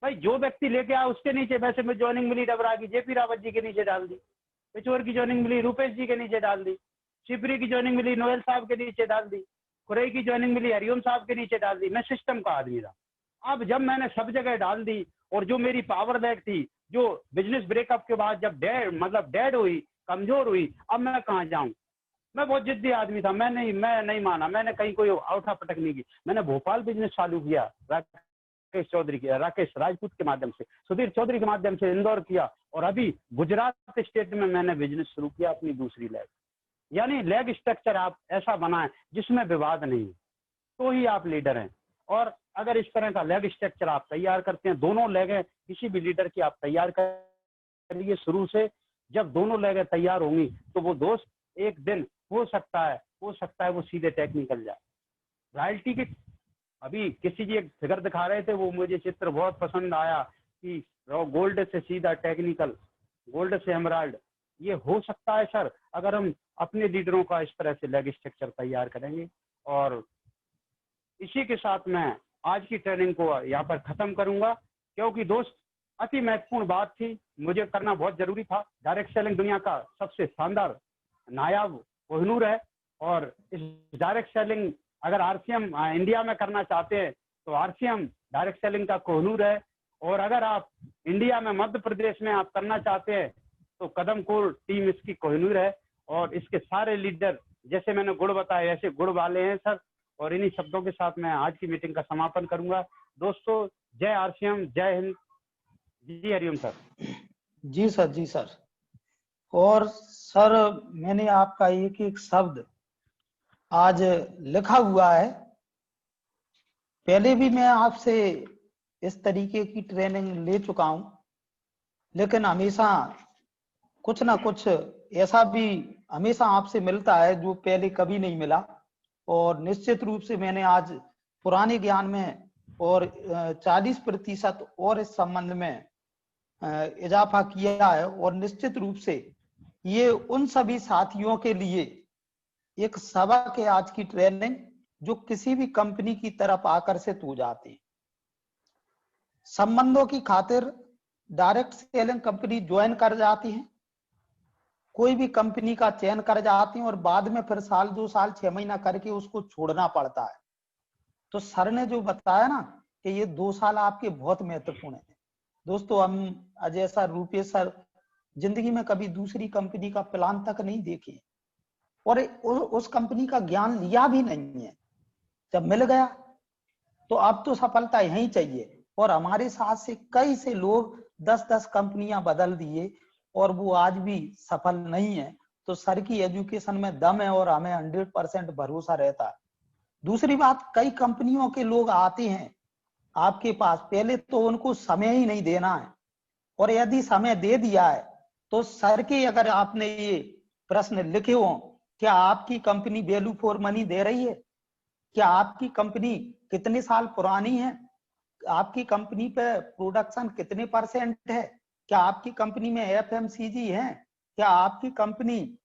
भाई जो व्यक्ति लेके आया उसके नीचे, वैसे में ज्वाइनिंग मिली डबरा की जेपी रावत जी के नीचे डाल दी, पिछोर की ज्वाइनिंग मिली रूपेश जी के नीचे डाल दी, शिवपुरी की ज्वाइनिंग मिली नोएल साहब के नीचे डाल दी, खुरई की ज्वाइनिंग मिली हरिओम साहब के नीचे डाल दी। मैं सिस्टम का आदमी रहा। अब जब मैंने सब जगह डाल दी और जो मेरी पावर बैक थी, जो बिजनेस ब्रेकअप के बाद जब डेड हुई, कमजोर हुई, अब मैं कहाँ जाऊं? मैं बहुत जिद्दी आदमी था, मैं नहीं माना, मैंने कहीं कोई औठा पटक नहीं की। मैंने भोपाल बिजनेस चालू किया राकेश राजपूत के माध्यम से, सुधीर चौधरी के माध्यम से इंदौर किया, और अभी गुजरात स्टेट में मैंने बिजनेस शुरू किया अपनी दूसरी लेग। यानी लेग स्ट्रक्चर आप ऐसा बनाएं जिसमें विवाद नहीं, तो ही आप लीडर हैं। और अगर इस तरह का लेग स्ट्रक्चर आप तैयार करते हैं, दोनों लेगें किसी भी लीडर की आप तैयार करिए शुरू से। जब दोनों लेगें तैयार होंगी तो वो दोस्त एक दिन हो सकता है वो सीधे टेक्निकल जाए। रॉयल्टी की अभी किसी जी एक फिगर दिखा रहे थे, वो मुझे चित्र बहुत पसंद आया कि गोल्ड से सीधा टेक्निकल, गोल्ड से एमराल्ड। ये हो सकता है सर अगर हम अपने लीडरों का इस तरह से लेग स्ट्रक्चर तैयार करेंगे। और इसी के साथ मैं आज की ट्रेनिंग को यहाँ पर खत्म करूंगा, क्योंकि दोस्त अति महत्वपूर्ण बात थी, मुझे करना बहुत जरूरी था। डायरेक्ट सेलिंग दुनिया का सबसे शानदार नायाब कोहिनूर है, और इस डायरेक्ट सेलिंग अगर आरसीएम इंडिया में करना चाहते हैं तो आरसीएम डायरेक्ट सेलिंग का कोहिनूर है। और अगर आप इंडिया में मध्य प्रदेश में आप करना चाहते हैं तो कदम कोर टीम इसकी कोहिनूर है। और इसके सारे लीडर जैसे मैंने गुण बताए ऐसे गुण वाले हैं सर। और इन्हीं शब्दों के साथ मैं आज की मीटिंग का समापन करूंगा। दोस्तों जय आरसीएम, जय हिंद जी। हरिओम सर। जी सर, जी सर। और सर मैंने आपका एक एक शब्द आज लिखा हुआ है। पहले भी मैं आपसे इस तरीके की ट्रेनिंग ले चुका हूं, लेकिन हमेशा कुछ ना कुछ ऐसा भी हमेशा आपसे मिलता है जो पहले कभी नहीं मिला। और निश्चित रूप से मैंने आज पुराने ज्ञान में और 40% और इस संबंध में इजाफा किया है। और निश्चित रूप से ये उन सभी साथियों के लिए एक सबक है आज की ट्रेनिंग, जो किसी भी कंपनी की तरफ आकर्षित हो जाते हैं। संबंधों की खातिर डायरेक्ट सेलिंग कंपनी ज्वाइन कर जाती है, कोई भी कंपनी का चयन कर जाती हैं और बाद में फिर साल 2 साल 6 महीना करके उसको छोड़ना पड़ता है। तो सर ने जो बताया ना कि ये 2 साल आपके बहुत महत्वपूर्ण है। दोस्तों, हम अजय सर, रूपेश सर जिंदगी में कभी दूसरी कंपनी का प्लान तक नहीं देखे और उस कंपनी का ज्ञान लिया भी नहीं है। जब मिल गया तो अब तो सफलता यहीं चाहिए। और हमारे साथ से कई से लोग 10-10 कंपनियां बदल दिए और वो आज भी सफल नहीं है। तो सर की एजुकेशन में दम है और हमें 100% भरोसा रहता है। दूसरी बात, कई कंपनियों के लोग आते हैं आपके पास, पहले तो उनको समय ही नहीं देना है, और यदि समय दे दिया है तो सर के अगर आपने ये प्रश्न लिखे हो, क्या आपकी कंपनी वैल्यू फॉर मनी दे रही है? क्या आपकी कंपनी कितने साल पुरानी है? आपकी कंपनी पे प्रोडक्शन कितने % है? क्या आपकी कंपनी में एफएमसीजी है? क्या आपकी कंपनी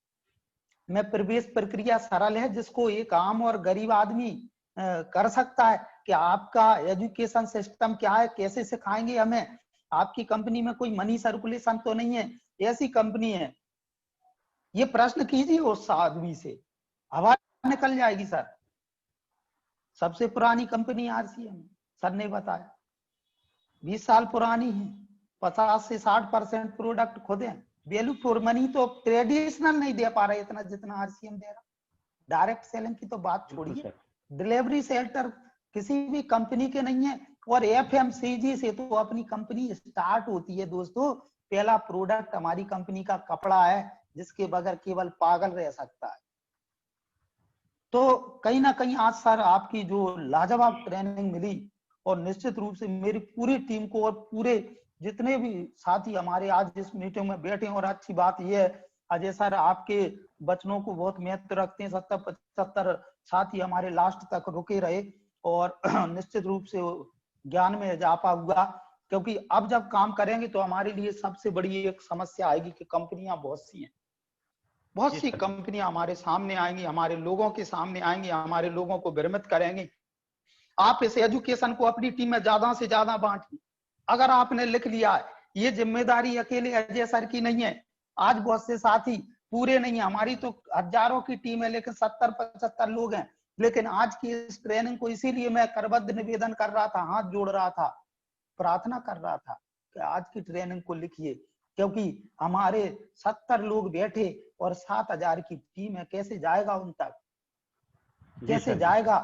में प्रवेश प्रक्रिया सरल है जिसको एक आम और गरीब आदमी कर सकता है? क्या आपका एजुकेशन सिस्टम क्या है? कैसे सिखाएंगे हमें? आपकी कंपनी में कोई मनी सर्कुलेशन तो नहीं है? ऐसी कंपनी है? ये प्रश्न कीजिए उस आदमी से, हवा निकल जाएगी। सर, सबसे पुरानी कंपनी आरसीएम, सर ने बताया 20 साल पुरानी है, 50 से 60% प्रोडक्ट खुद है। वैल्यू फॉर मनी तो ट्रेडिशनल नहीं दे पा रहे इतना जितना आरसीएम दे रहा। डायरेक्ट सेलिंग की तो बात छोड़िए, डिलीवरी सेंटर किसी भी कंपनी के नहीं है। और एफएमसीजी से तो अपनी कंपनी स्टार्ट होती है। दोस्तों, पहला प्रोडक्ट हमारी कंपनी का कपड़ा है, जिसके बगैर केवल पागल रह सकता है। तो कहीं ना कहीं आज सर आपकी जो लाजवाब ट्रेनिंग मिली, और निश्चित रूप से मेरी पूरी टीम को और पूरे जितने भी साथी हमारे आज इस मीटिंग में बैठे, और अच्छी बात यह है अजय सर आपके वचनों को बहुत महत्व रखते हैं। 70-75 साथी हमारे लास्ट तक रुके रहे और निश्चित रूप से ज्ञान में इजाफा हुआ। क्योंकि अब जब काम करेंगे तो हमारे लिए सबसे बड़ी एक समस्या आएगी कि कंपनियां बहुत सी हैं, बहुत सी कंपनियां हमारे सामने आएंगी, हमारे लोगों के सामने आएंगी, हमारे लोगों को भ्रमित करेंगे। आप इस एजुकेशन को अपनी टीम में ज्यादा से ज्यादा बांटिए। अगर आपने लिख लिया है, ये जिम्मेदारी अकेले अजय सर की नहीं है, आज बहुत से साथी पूरे नहीं है, हमारी तो हजारों की टीम है लेकिन 70-75 लोग हैं। लेकिन आज की इस ट्रेनिंग को इसीलिए मैं करबद्ध निवेदन कर रहा था, हाथ जोड़ रहा था, प्रार्थना कर रहा था कि आज की ट्रेनिंग को लिखिए, क्योंकि हमारे 70 लोग बैठे और 7000 की टीम है, कैसे जाएगा उन तक? कैसे जाएगा?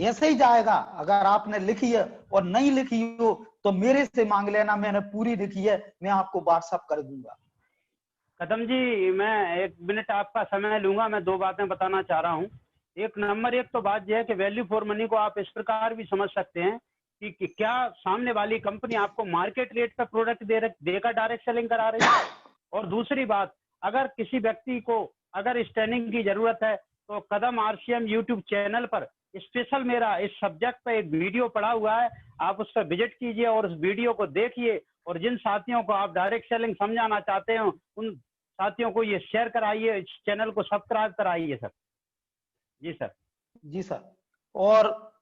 ऐसे ही जाएगा। अगर आपने लिखी है और नहीं लिखी हो तो मेरे से मांग लेना, मैंने पूरी लिखी है, मैं आपको व्हाट्सएप कर दूंगा। कदम जी, मैं 1 मिनट आपका समय लूंगा। मैं 2 बातें बताना चाह रहा हूँ। नंबर 1 तो बात यह है कि वैल्यू फॉर मनी को आप इस प्रकार भी समझ सकते हैं कि क्या सामने वाली कंपनी आपको मार्केट रेट पर प्रोडक्ट देकर डायरेक्ट सेलिंग करा रही है। और दूसरी बात, अगर किसी व्यक्ति को अगर इस ट्रेनिंग की जरूरत है तो कदम आरसीएम यूट्यूब चैनल पर स्पेशल मेरा इस सब्जेक्ट पर एक वीडियो पड़ा हुआ है, आप उस पर विजिट कीजिए और उस वीडियो को देखिए। और जिन साथियों को आप डायरेक्ट सेलिंग समझाना चाहते हो उन साथियों को ये शेयर कराइए, इस चैनल को सब्सक्राइब कराइए सर। जी सर। जी सर। और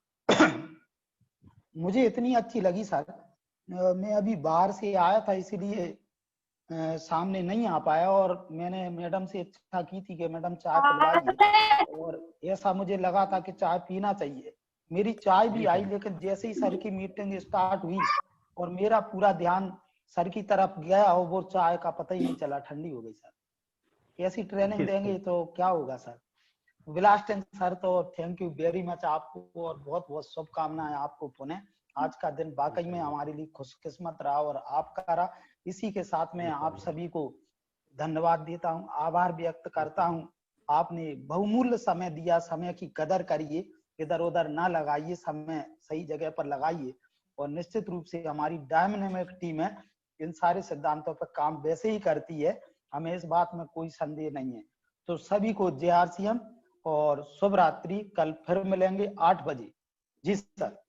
मुझे इतनी अच्छी लगी सर, मैं अभी बाहर से आया था इसीलिए सामने नहीं आ पाया, और मैंने मैडम से इच्छा की थी कि मैडम चाय पिलवाइए, और ऐसा मुझे लगा था कि चाय पीना चाहिए। मेरी चाय भी आई, लेकिन जैसे ही सर की मीटिंग स्टार्ट हुई और मेरा पूरा ध्यान सर की तरफ गया और वो चाय का पता ही नहीं चला, ठंडी हो गई। सर ऐसी ट्रेनिंग देंगे तो क्या होगा सर। विलास सर, तो थैंक यू वेरी मच आपको, और बहुत बहुत शुभकामनाएं आपको पुनः। आज का दिन वाकई में हमारे लिए खुशकिस्मत रहा और आपका रहा। इसी के साथ में आप सभी को धन्यवाद देता हूँ, आभार व्यक्त करता हूँ। आपने बहुमूल्य समय दिया, समय की कदर करिए, इधर उधर ना लगाइए, समय सही जगह पर लगाइए। और निश्चित रूप से हमारी डायनामिक टीम है, इन सारे सिद्धांतों पर काम वैसे ही करती है, हमें इस बात में कोई संदेह नहीं है। तो सभी को जय RCM और शुभ रात्रि। कल फिर मिलेंगे 8 बजे। जी सर।